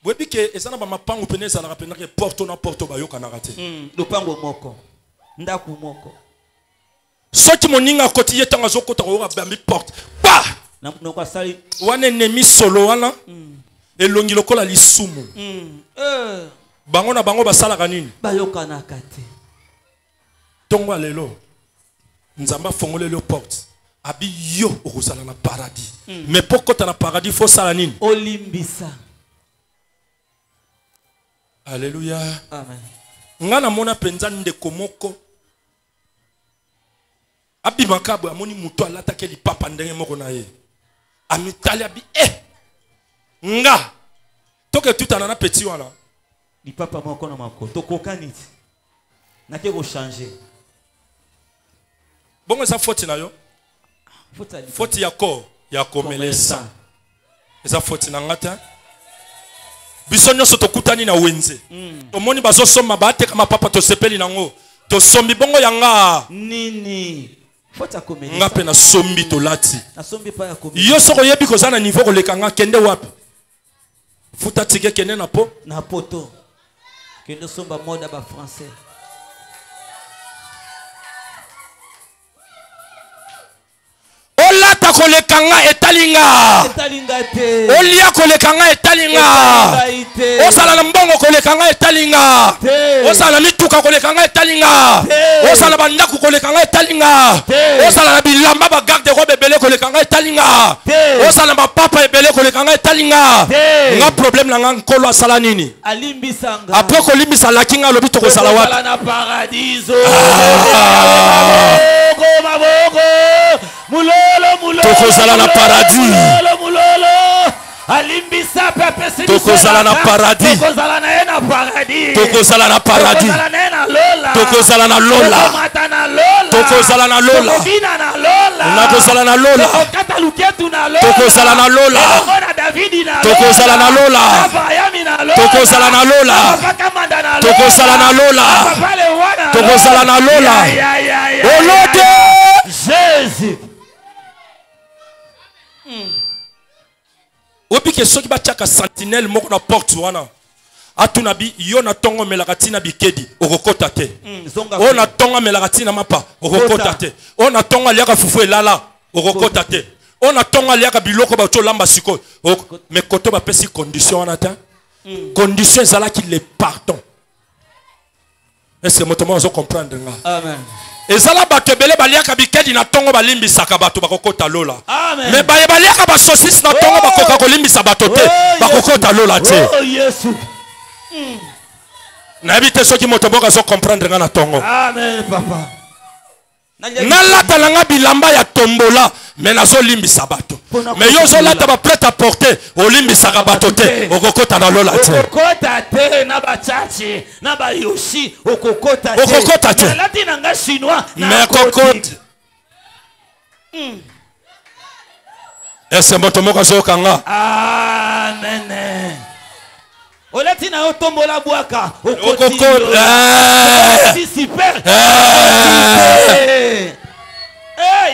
Webi ke ezana ba mapangu pene za la rapena ke porto na porto ba yoka na rate. Lupango moko. Ndaku moko. Soki moninga koti yetanga zokota ko ba mi porte. Pa! Na kwa sali wana ennemi solo wana. Elongi lokola lisumu. Bango na bango basalaka nini? Bayoka na kate. Tongo lelo. Nzamba fongole le porte. Abi yo okozala na paradis. Mais pokota na paradis faut sala nini? Olimbisa. Alléluia. Amen. Ngana mona penza ndeko moko. Abi makabu amoni muto alata ke lipapa ndenge moko na ye. Amitali abi nga toke tout anana petit wana li papa moko na mako to kokaniti na ke ko changer bongo sa faute na yo faute ya corps ya komelesa eza faute na ngata biso nyonso tokutani na wenze omoni bazo soma bateka mapapa to sepeli nango to sombi bongo yanga nini faute ya komelesa ngape na sombi to lati na sombi pa ya komelesa yo soko yebi kozana niveau ko lekanga kende wapi futa tike kende na po na poto kende somba moda ba français olata kolekanga etalinga te Olia kolekanga etalinga. Osala na mbongo kolekanga etalinga. Osala mituka kolekanga etalinga. Osala bandaku kolekanga etalinga. Osala na bilamba ba garde robe ebele kolekanga etalinga. Osala ba papa ebele kolekanga etalinga. Nga problème na nga nkolo asala nini? Alimbisanga. Après kolimbisa lakinga lobi to kosala wapi? Na paradiso. Tokozala na paradis. Alimbisa pepe sini. Tokozala na paradis. Tokozala na paradis. Tokozala na paradis. Tokozala na lola. Tokozala na lola. Tokozala na lola. Tokozala na lola. Tokozala na lola. Tokozala na lola. Tokozala na lola. Tokozala na lola. Au nom de Jésus. Obi ke soki ba tiaka sentinelle moko na porte wana. Atuna bi yo na tongo melakati na bikedi okokota te. O na tongo melakati na mapa okokota te. O na tongo aliaka fufu elala okokota te. O na tongo aliaka biloko ba to lamba siko. Mais koto ba pesi condition wana ta. Condition ezala ki le pardon. Est-ce que motomo zo comprendre nga? Amen. Ezala bato ebele baliaka bikedi na tongo balimbisaka bato bakokota lola. Amen. Mais baliaka ba saucisse na tongo bakoka kolimbisa bato te bakokota lola te. Oh Yesu. Na habite ceux qui motoboka zo comprendre nga na tongo. Amen papa. Na lata nga bilamba ya tombola mais nazo limbisa bato. Mais yo zo lata ba prêt à porter olimbisa ka bato te okokota na lola te. Okokota te na ba chachi na ba yoshi okokota te. Okokota te. Na lati na nga chinois na mais kokota. Est-ce motomoka zo kanga? Amen. Olati na yo tombola bwaka okokota. Super.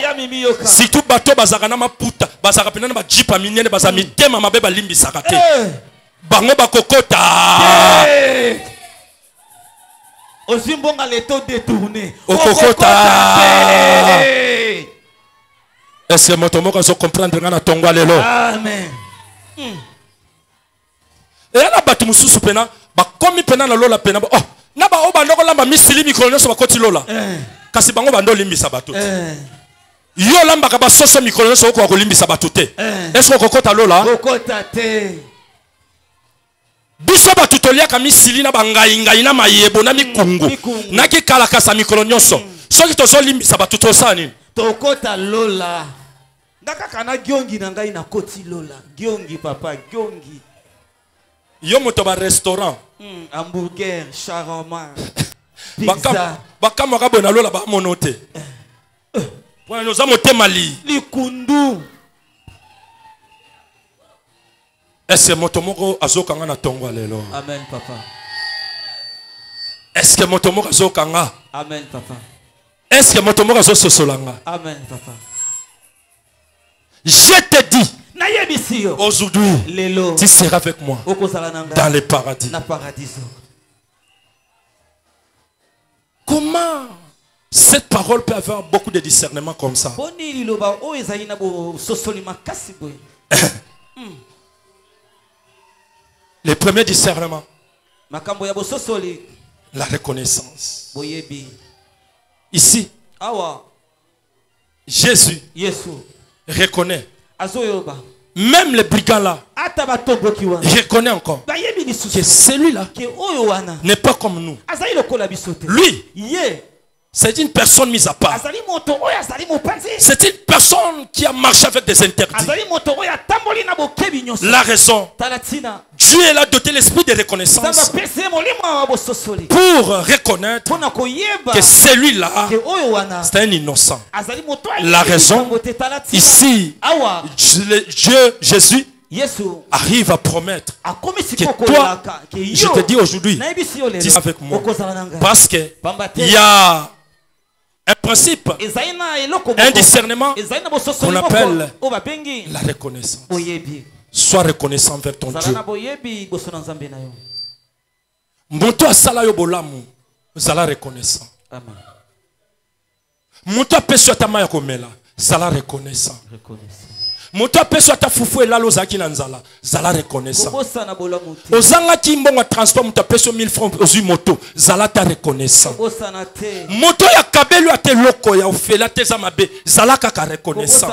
Ya mimi yoka. Si tout bateau bazaka na maputa, bazaka pena na ba jeep minene baza mitema mabe balimbisaka te. Bango bakokota. Ozimbonga leto détourné. Okokota. Est-ce que motomoko zo comprendre nga na tongo lelo? Amen. Et na batu mususu pena ba komi pena na lola pena oh na ba oba ndoko lamba misili mikolo nyoso bakoti lola. Kasi bango bando limbisa bato. Yo lamba ka ba soso mikolo nyoso ko limbisa bato te. Est-ce que kokota lola? Kokota te. Biso batu toliaka misili na bangai ngai na mayebo na mikungu. Na ki kala kasa mikolo nyoso. Soki tozo limbisa bato to sani. Tokota lola. Ndaka kana giongi na ngai na koti lola. Giongi papa, giongi. Yo moto ba restaurant. Hamburger, shawarma. Pizza. Bakama ka bona lola ba monote. Wana noza motema li. Likundu. Est-ce que motomoko azokanga na tongo lelo? Amen papa. Est-ce que motomoko azokanga? Amen papa. Est-ce que motomoko azososolanga? Amen papa. Je te dis aujourd'hui, tu seras avec moi dans le paradis. Comment cette parole peut avoir beaucoup de discernement comme ça? Le premier discernement, la reconnaissance. Ici, Jésus reconnaît. Même les brigands là, reconnaît encore que celui-là n'est pas comme nous. Lui, c'est une personne mise à part. C'est une personne qui a marché avec des interdits. La raison, Dieu l'a doté l'esprit de reconnaissance pour reconnaître que celui-là, c'est un innocent. La raison, ici, Dieu, Jésus, arrive à promettre que toi, je te dis aujourd'hui, tu es avec moi. Parce qu'il y a un principe, un discernement qu'on appelle la reconnaissance. Sois reconnaissant envers ton Dieu. Monto asala yo bolamu, zala reconnaissant. Monto apeswa tama ya komela, zala reconnaissant. moto apeso ata fufu elalo zaki na nzala zala reconnaissant ozanga kimbongo transport moto apeso 1000 francs ozui moto zala ta reconnaissant moto ya kabelu ate loko ya ofela te za mabe zala kaka reconnaissant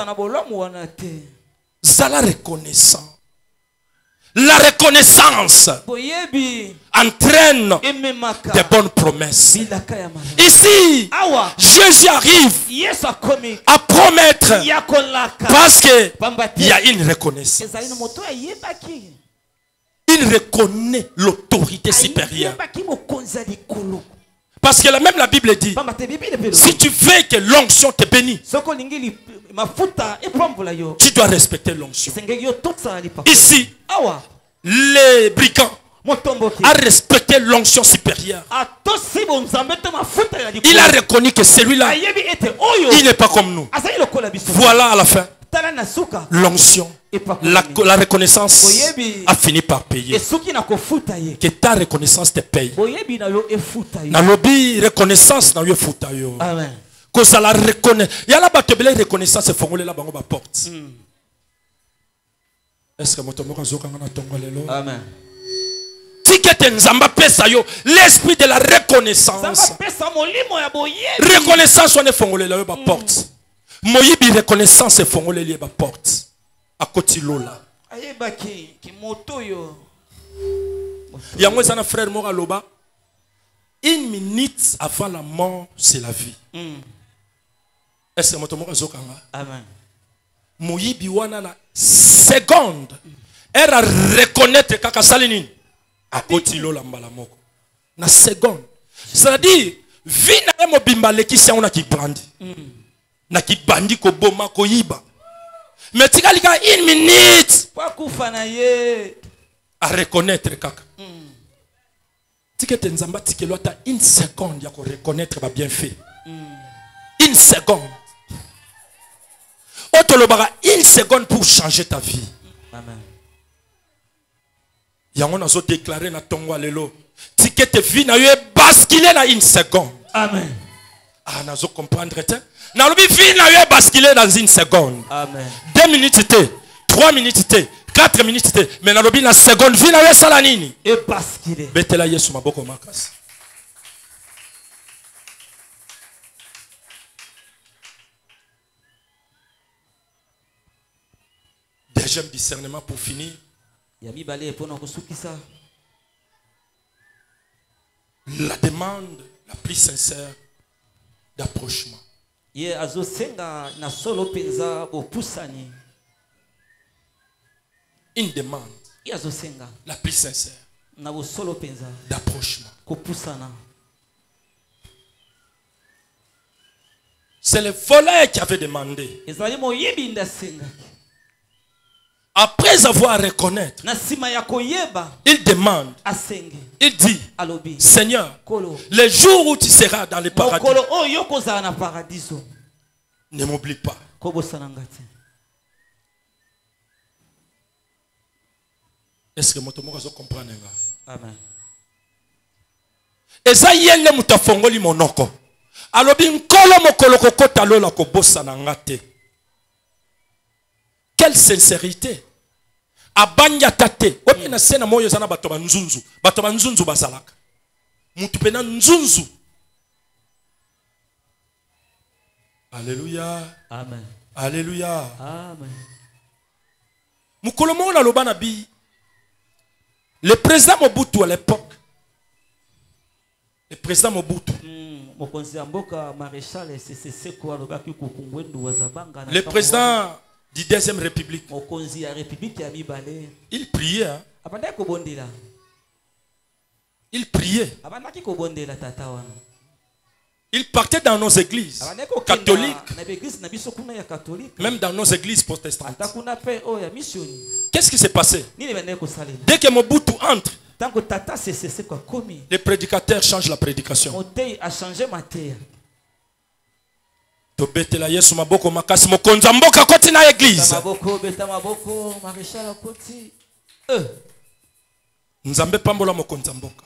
zala reconnaissant. La reconnaissance entraîne des bonnes promesses. Ici, Jésus arrive à promettre parce qu'il y a une reconnaissance. Il reconnaît l'autorité supérieure. Parce que même la Bible dit, si tu veux que l'onction te bénisse, tu dois respecter l'onction. Ici, les brigands a respecté l'onction supérieure. Il a reconnu que celui-là, il n'est pas comme nous. Voilà à la fin. L'onction, la reconnaissance a fini par payer. Que ta reconnaissance te paye. Na lobby reconnaissance na yo futa yo. Amen. Que ça la reconnaît. Il y a la batebele reconnaissance fongole la bango ba porte. Est-ce que motomo kazoka na tongo lelo? Amen. Tikete nzamba pesa yo l'esprit de la reconnaissance. Reconnaissance on est fongole la yo ba porte. Moyibi reconnaissance et fongole li ba porte. A côté lola. Ayeba ki moto yo. Yango ezana frère mora loba. Une minute avant la mort, c'est la vie. Est-ce que moto mora zokanga? Amen. Moyibi wana na seconde. Elle a reconnaître kaka salinine. A côté lola mbala moko. Na seconde. C'est-à-dire, vie na mobimba lekisi on a ki bandi. Na ki bandi ko boma ko yiba. Mais tu as une minute à reconnaître kaka. Tikete nzamba tikelo ata une seconde ya ko reconnaître ba bien fait. Une seconde. Otolobara une seconde pour changer ta vie. Amen. Yango nazo déclarer na tongo lelo. Tikete vie na yo basculer na une seconde. Amen. Ah nazo comprendre te. Na lobi vie na yo basculer dans une seconde. Amen. 2 minutes te, 3 minutes te, 4 minutes te, mais na lobi na seconde vie na yo sala nini? Et basculer. Betela Yesu maboko makasi. Deuxième discernement pour finir. La demande la plus sincère d'approchement. Une demande la plus sincère d'approchement. C'est le voleur qui avait demandé. Après avoir à reconnaître, il demande, il dit, Seigneur, le jour où tu seras dans le paradis, ne m'oublie pas. Est-ce que vous comprenez? Amen. Et ça y est, mutafongoli monoko. Alobi nkolo mokolo kokota lola ko bossa na ngate. Quelle sincérité. Abanya tate. Obi na sena moyo sana bato banzunzu. Bato banzunzu basalaka. Mutu pena nzunzu. Alléluia. Amen. Alléluia. Amen. Mukolo mo na loba na bi. Le président Mobutu à l'époque. Le président Mobutu. Le président du deuxième République. Il priait. Hein? Il priait. Il partait dans nos églises catholiques, même dans nos églises protestantes. Qu'est-ce qui s'est passé? Dès que Mobutu entre, les prédicateurs changent la prédication. Tobetela Yesu maboko makasi mokonza mboka koti na église. Nzambe pambola mokonza mboka.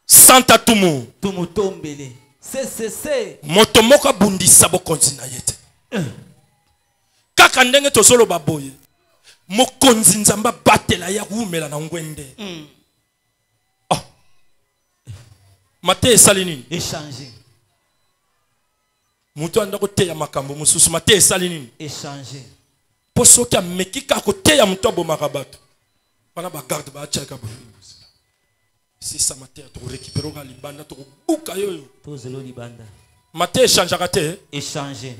Santa tumu. Tumu tombele. Moto moka bundisa bokonzi na yete. kaka ndenge tozolo baboye mokonzi nzamba batela ya kumela na ngwende mate esali nini échanger mutu anda koteya makambo mususu mate esali nini échanger po soki ameki kaka koteya mutu abomaka bato wana bagarde baachaka bo si ça mate to récupérer ka libanda to buka yoyo to zelo libanda mate échangeaka te échanger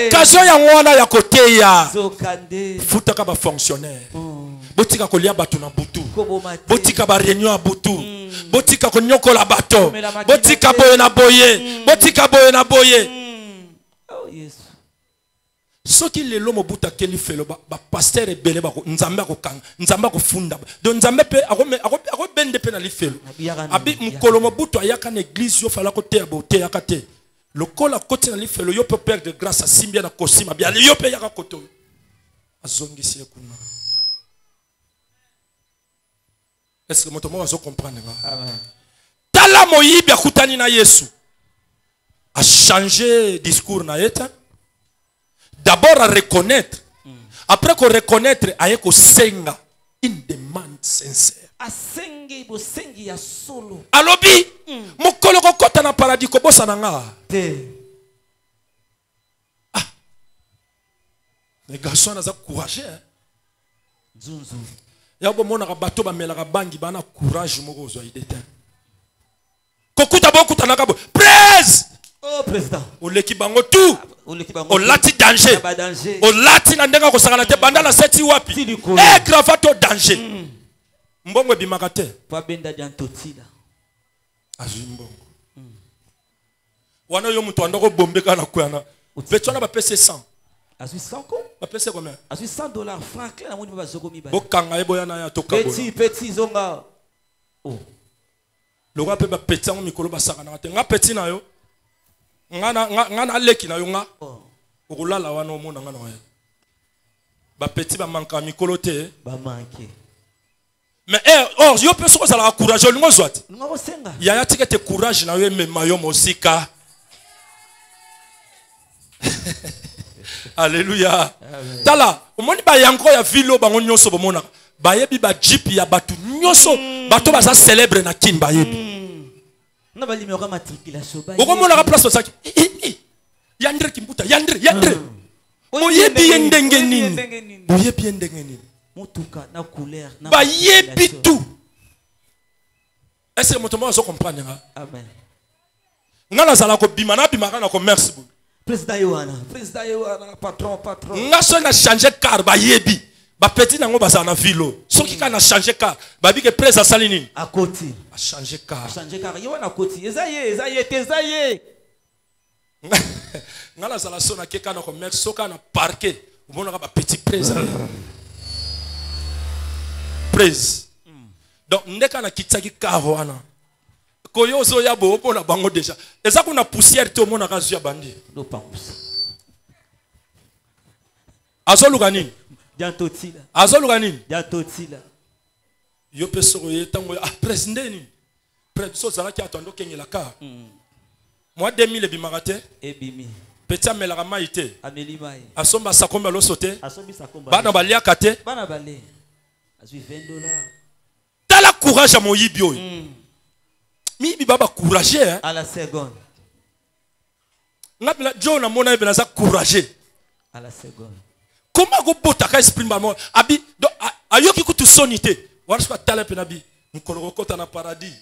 occasion ya ngwana ya koteya futaka ba fonctionnaire botika kolia bato na butu botika ba réunion ya butu botika konyokola bato botika boye na boye botika boye na boye oh yes soki lelo mobuta keli felo ba pasteur ebele ba nzambe akokanga nzambe akofunda donc nzambe pe akobende pe na lifelo abi mukolo mobutu ayaka na église yo fala koteya bote yakate lokola koti na lifelo yo pe perdre grâce à simbia na kosima bia yo pe yaka koto azongisi ekuna. Est-ce que moto mo azo comprendre nga amen tala moyibi akutani na Yesu a changer discours na yeta d'abord à reconnaître après qu'on reconnaître aye ko senga une demande sincère asengi bo sengi ya solo alobi mokolo kokota na paradis ko bosa na nga te les garçons naza courageux zunzu ya bo mona ka bato ba melaka bangi bana courage moko zo ideta kokuta bokuta na kabo praise oh président oleki bango tout olati danger olati na ndenga kosakana te banda na seti wapi cravate danger mbongo ebimaka te pa benda diantotila azwi mbongo wana yo mutu andako bombeka na kuyana vetwana ba pese 100 azwi 100 ko ba pese combien azwi $100 franc na moni ba zoko mi ba bokanga eboyana ya toka petit zonga oh loka pe ba petit ngo mikolo basaka na te nga petit na yo ngana leki na yo nga okulala wana omona nga na yo ba petit ba manka mikolo te ba manke mais or yo pe soko sala courage lingo zwati ngo senga ya tikete courage na yo me mayo mosika Alléluia. Tala, omoni ba yango ya vilo bango nyonso bomona. Ba yebi ba jeep ya batu nyonso, bato ba sa célèbre na kin ba yebi. Na ba numéro matriculation ba. Okomona ka place osaki. Yandre kimbuta, yandre. Oyebi yendenge nini? Oyebi yendenge nini? Mutuka na couleur na. Ba yebi tout. Est-ce que motomo azo comprendre nga? Amen. Ngala zala ko bima na bima kana ko merci beaucoup. Président Yohana, patron. Nga so na changer car ba yebi. Ba petit nango ba na vilo. So ki ka na changer car, ba bi ke presse asali nini? A koti. A changer car. Yohana koti. Ezaye. Ngala zala so na ke kana ko merci so ka na parquet. Ubona ka ba petit presse. Praise. Donc ndeka na kitaki car wana. Koyozo ya bo pona bango déjà. Eza kuna poussière te omona ka zuya bandi. No pampusa. Azoluka nini? Diantotila. Azoluka nini? Diantotila. Yo peso ko yetango president nini? President so zala ki atondo kengela ka. Moi 2000 bimarate ebimi. Petit amelaka mai te. Ameli mai. Asomba sakomba lo sote. Asombi sakomba. Bana balia kate. Bana balé. Azui $20. Tala courage à moyibi oyo. Mi baba courageux hein. À la seconde. Ngapela John na mona ebena za courageux. À la seconde. Comment go bota ka esprit ba mo abi do ayoki kutu sonité. Wana spa tala pe nabi. Nkolo kota na paradis.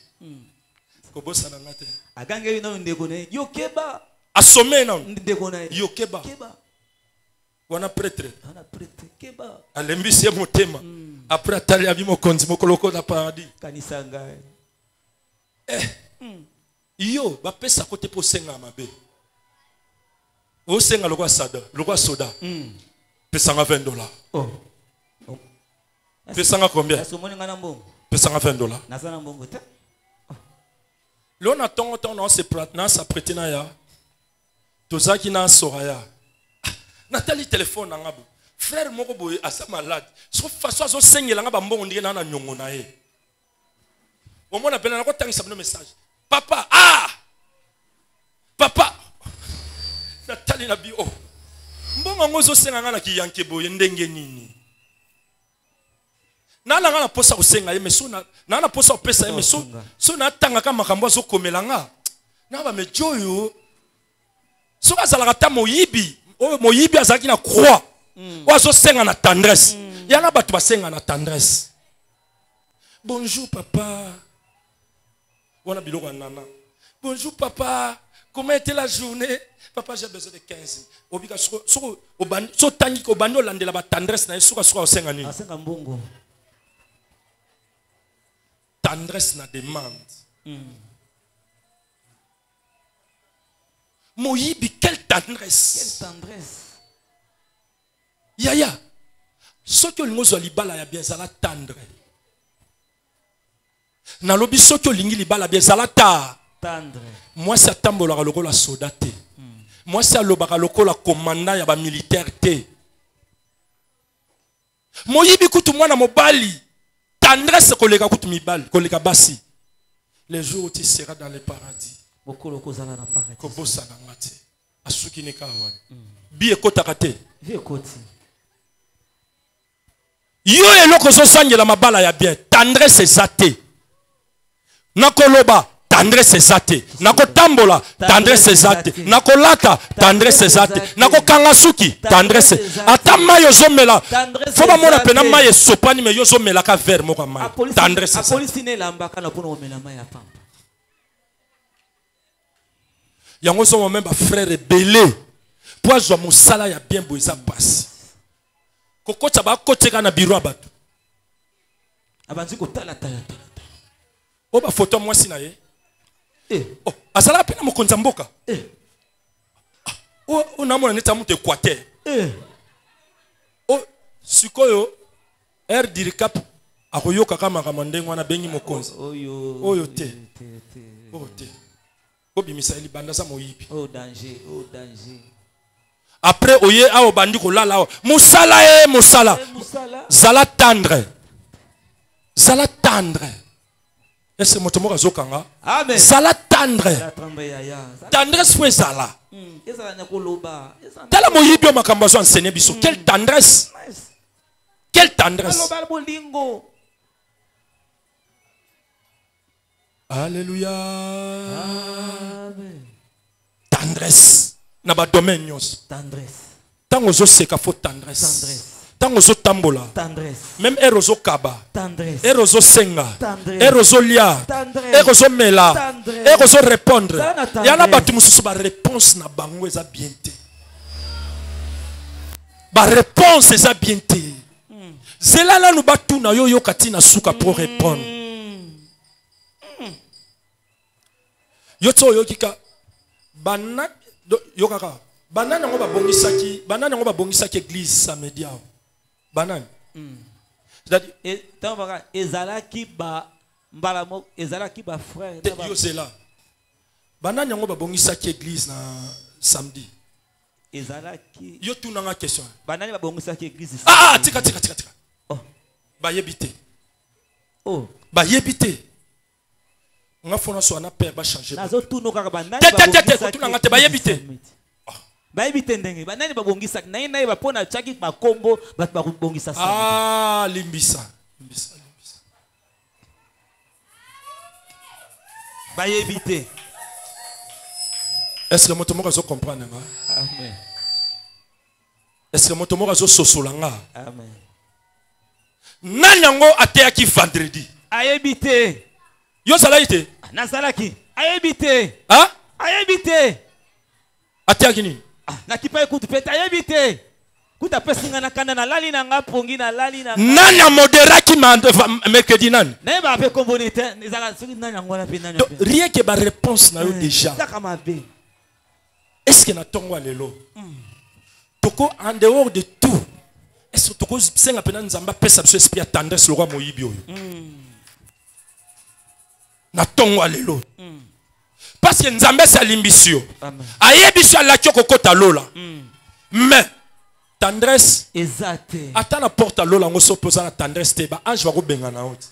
Ko bosa na ngate. Agange ino ndeko ne yokeba. Asomé na ndeko na yokeba. Keba. Wana prêtre. Ana prêtre keba. Alembisi motema. Après atali abi mokonzi mokolo kota na paradis. Kanisa ngai. Yo ba pesa kote po senga mabe. O senga lokwa soda. Pesanga $20. Oh. Pesanga combien? Pesanga $20. Nazana mbongo te. Lo na tongo na se pratna sa prêter na ya. Tozaki na soraya. Natali téléphone na ngabo. Frère moko boye asa malade. So façon so sengela ngaba mbongo ndike na nyongo na ye. Au moins, on appelle un message. Papa, Papa, Nathalie Nabi, ntongo ngozo senga ngana ki yanke boye ndenge nini na la ngana posa usenga ye meso na posa opesa ye meso so na tanga ka makambo zo komelanga na ba mejoyo so azala kata moyibi o moyibi azaki na croix o zo senga na tendresse yana batu ba senga na tendresse. Bonjour papa. On a biloko nana. Bonjour papa. Comment était la journée? Papa, j'ai besoin de 15. Obika so tangi ko bando landela ba tendresse na suka suka osenga ni. Asenga mbongo. Tendresse na demande. Moyibi, quelle tendresse. Quelle tendresse. Yaya. Ce que l'ongo libala ya bien zala tendre. Na lobi ce que lingi libala bien zala ta. Tendre. Moi c'est tambola lokola soldat te. Moi c'est lobaka lokola commandant ya ba militaire te. Moyibi kutu mwana mobali. Tendresse kolega kutu mibali, kolega basi. Les jours où tu seras dans le paradis. Bokolo kozala na paradis. Kobosa na ngate. Asuki ne ka wani. Bi ekota te. Bi ekoti. Yo eloko zo sangela mabala ya bien. Tendresse ezate. Nakoloba tendresse ezate. Nakotambola tendresse ezate. Nakolata tendresse ezate. Nakokangasuki tendresse. Ata mayo zo mela. Faut ba mona pena mayo sopani me yo zo mela ka ver moko mayo. Tendresse ezate. Apolisi ne lambaka na pona omela mayo ya pamba. Yango so même ba frère belé. Pour zo mosala ya bien boisa passe. Kokota ba koteka na biro abatu. Abanzi ko tala. O ba photo moi sina ye. Oh, asala pena mokonza mboka. O na mona neta mutu Équateur. O sikoyo air diricap akoyoka kama kamandengo wana bengi mokonza. Oyo te. O te. O bimisa eli banda za moyibi. Oh danger, oh danger. Après oye a obandi ko lala. Musala musala. Zala tendre. Zala tendre. Est-ce que motomo zokanga? Amen. Zala tendre. Tendresse fwe zala. Tala moyibi makambo zo enseigner biso. Quelle tendresse. Quelle tendresse. Alléluia. Amen. Tendresse. Na ba domaine nyos. Tendresse. Tango zo seka fo tendresse. Tendresse. Tango zo tambola. Tendresse. Même erozo kaba. Tendresse. Erozo senga. Tendresse. Erozo lia. Tendresse. Erozo mela. Tendresse. Erozo répondre. Yana batu mususu ba réponse na bango eza bien te. Ba réponse eza bien te. Zela la nu batu na yo yokati na suka pour répondre. Yoto yokika bana yokaka banana ngo ba bongisaki église samedi awo banana c'est-à-dire tamba ezalaki ba mbala mo ezalaki ba frère yo zela banana ngo ba bongisaki église na samedi ezalaki yo tunanga question banana ba bongisaki église tika oh ba yebite oh ba yebite nga fona so na père ba changer nazo tuno kaka banana ba tunanga te ba yebite bayebite ndenge banani babongisa naye ba pona chaki makombo bat ba bongisa limbisa bayebite. Est-ce que moto moko zo comprendre nga? Amen. Est-ce que moto moko zo sosola nga? Amen. Nanyango ateaki vendredi ayebite yo salaite nazalaki ayebite ayebite ateaki ni na kipa ekutu peta ayebite kuta pesinga na kanda na lali na nga pongi na lali na nani moderaki mercredi nani na ba pe kombonite ezaka soki nani ngona pe nani rien que ba réponse na yo déjà saka mabe est-ce que na tongo lelo toko en dehors de tout est-ce que toko senga pena nzamba pesa biso esprit ya tendresse le roi moyibi oyo na tongo lelo parce que nzambe sa limbisio ayebiso la kyoko kota lola mais tendresse exacte ata na porte lola ngo so posa na tendresse te ba ange va ko benga na ot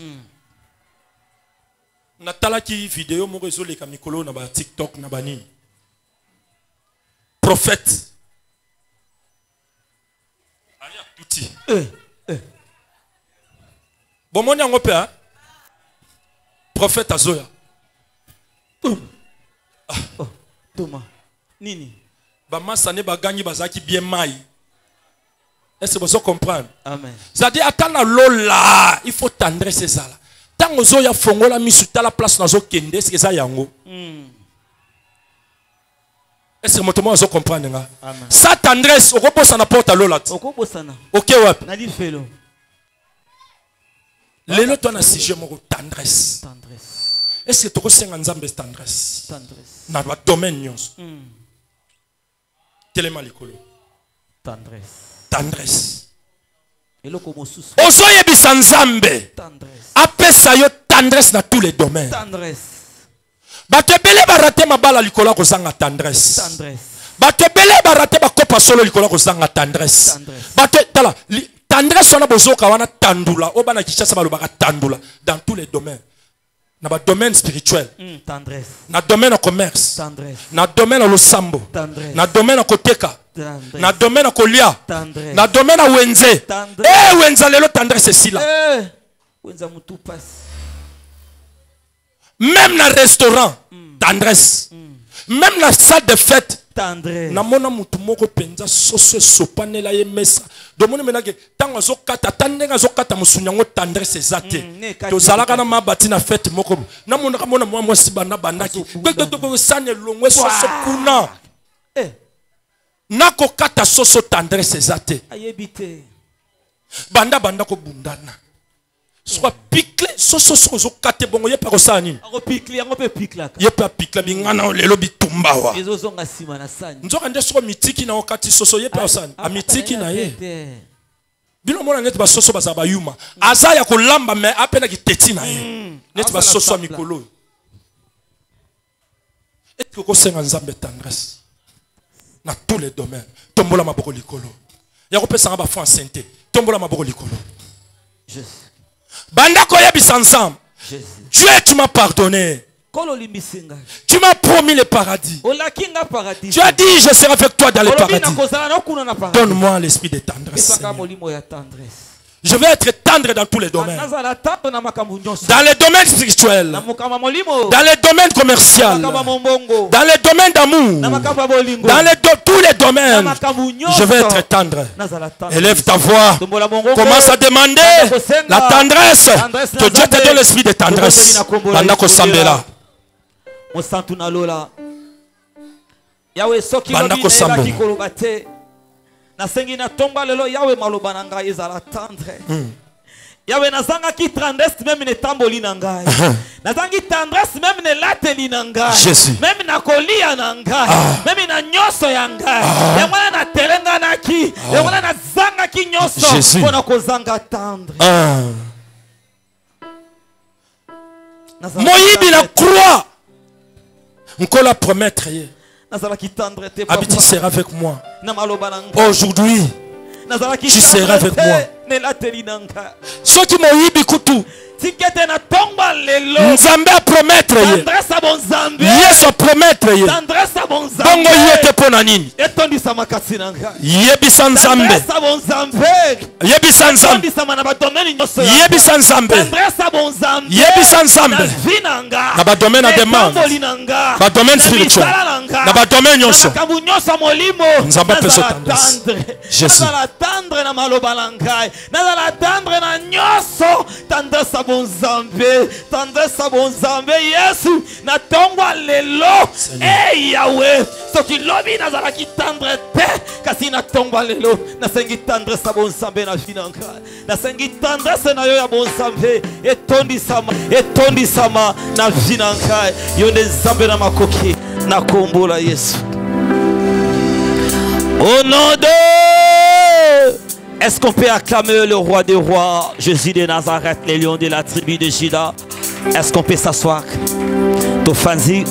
na talaki vidéo moko ezoleka mikolo na ba TikTok na bani prophète Bon, mon yango père, prophète Azoya. Thomas, Nini. Bamasa ne bagani bazaki bien mai. Est-ce que vous comprenez? Amen. C'est-à-dire, attends lola, il faut tendresse ça là. Tant que Zoya fongola misuta la place dans kende, c'est ça yango. Est-ce que vous comprenez? Sa tendresse, au repos ça n'apporte à lola. Ok, ouais. Nadi felo. Lelo toi na sujet mon tendresse. Est-ce que tu connais nzambe tendresse? Tendresse. Na ba domaine nyos. Quel est malikolo? Tendresse. Tendresse. Ozo yebisa nzambe. Tendresse. Apesa yo tendresse dans tous les domaines. Tendresse. Bato ebele barate mabala likola kozanga tendresse. Tendresse. Bato ebele barate bakopa solo likola kozanga tendresse. Bato tala tendresse wana bozoka wana tandula obana kishasa balobaka tandula dans tous les domaines. Dans le domaine spirituel, tendresse. Dans le domaine commerce, tendresse. Dans le domaine losambo, tendresse. Dans le domaine koteka, dans le domaine kolia, tendresse. Dans le domaine wenze. Eh wenza lelo tendresse c'est là. Wenza mutu passe. Même dans le restaurant, tendresse. Même dans la salle de fête, tendresse. Namona mutu moko penza soso sopanela ye mesa. Domone menage tango zokata tandenga zokata musunyango tendresse ezate. To zalaka na mabati na fête moko. Namona kamona mwa sibana bandaki. Gbegbe sane longwe soso kuna. Nako kata soso tendresse ezate. Ayebite. Banda ko bundana. Soit piqué soso soso kate bongo ye pa kosani. Ako piqué yango pe piklaka. Ye pa piqué bingana lelo bitumba wa. Ezozonga sima na sani. Nzoka nde soko mitiki na okati soso ye pa kosani. A mitiki na ye. Bino mona neti ba soso bazaba yuma. Aza ya kolamba me apena ki teti na ye. Neti ba soso mikolo. Et que kosenga nzambe tendresse. Dans tous les domaines. Tombola maboko likolo. Ya kopesa ba foi en sainteté. Tombola maboko likolo. Jésus. Banda koyebisa ensemble. Dieu, tu m'as pardonné. Tu m'as promis le paradis. Tu as dit je serai avec toi dans le paradis. Donne-moi l'esprit de tendresse. Je vais être tendre dans tous les domaines. Dans les domaines spirituels. Dans les domaines commerciaux. Dans les domaines d'amour. Dans tous les domaines. Je vais être tendre. Élève ta voix. Commence à demander la tendresse. Que Dieu te donne l'esprit de tendresse. Bandako Sambela. Bandako Sambela. Nasengi na tomba lelo yawe maloba na ngai ezala tendre. Yawe nazanga ki tendresse même ne tamboli na ngai. Nazangi tendresse même ne lateli na ngai. Même na kolia na ngai. Même na nyoso ya ngai. Yamwana na telenga na ki. Yamwana na zanga ki nyoso. Pona kozanga tendre. Moyibi la croix. Nkola promettre ye. Abiti sera avec moi. Aujourd'hui, tu seras avec moi. Ceux qui m'ont eu bikutu. Nzambe a promettre ye. Yesu a promettre ye. Bongo yote pona nini. Yebisa Nzambe. Yebisa Nzambe. Yebisa Nzambe. Yebisa Nzambe. Na ba domaine à demande. Ba domaine spirituel. Na ba domaine nyonso. Nzambe peut se tendre. Jésus. Tendresse bon Zambé Yesu na tongwa lelo Yahweh soki lobi nazala ki tendre te kasi na tongwa lelo na sengi tendresse bon Zambé na finanka na sengi tendresse na yo ya bon Zambé etondi sama na finanka yo ne Zambé na makoki na kombola Yesu au nom de. Est-ce qu'on peut acclamer le roi des rois, Jésus de Nazareth, les lions de la tribu de Juda? Est-ce qu'on peut s'asseoir? Tofanzi.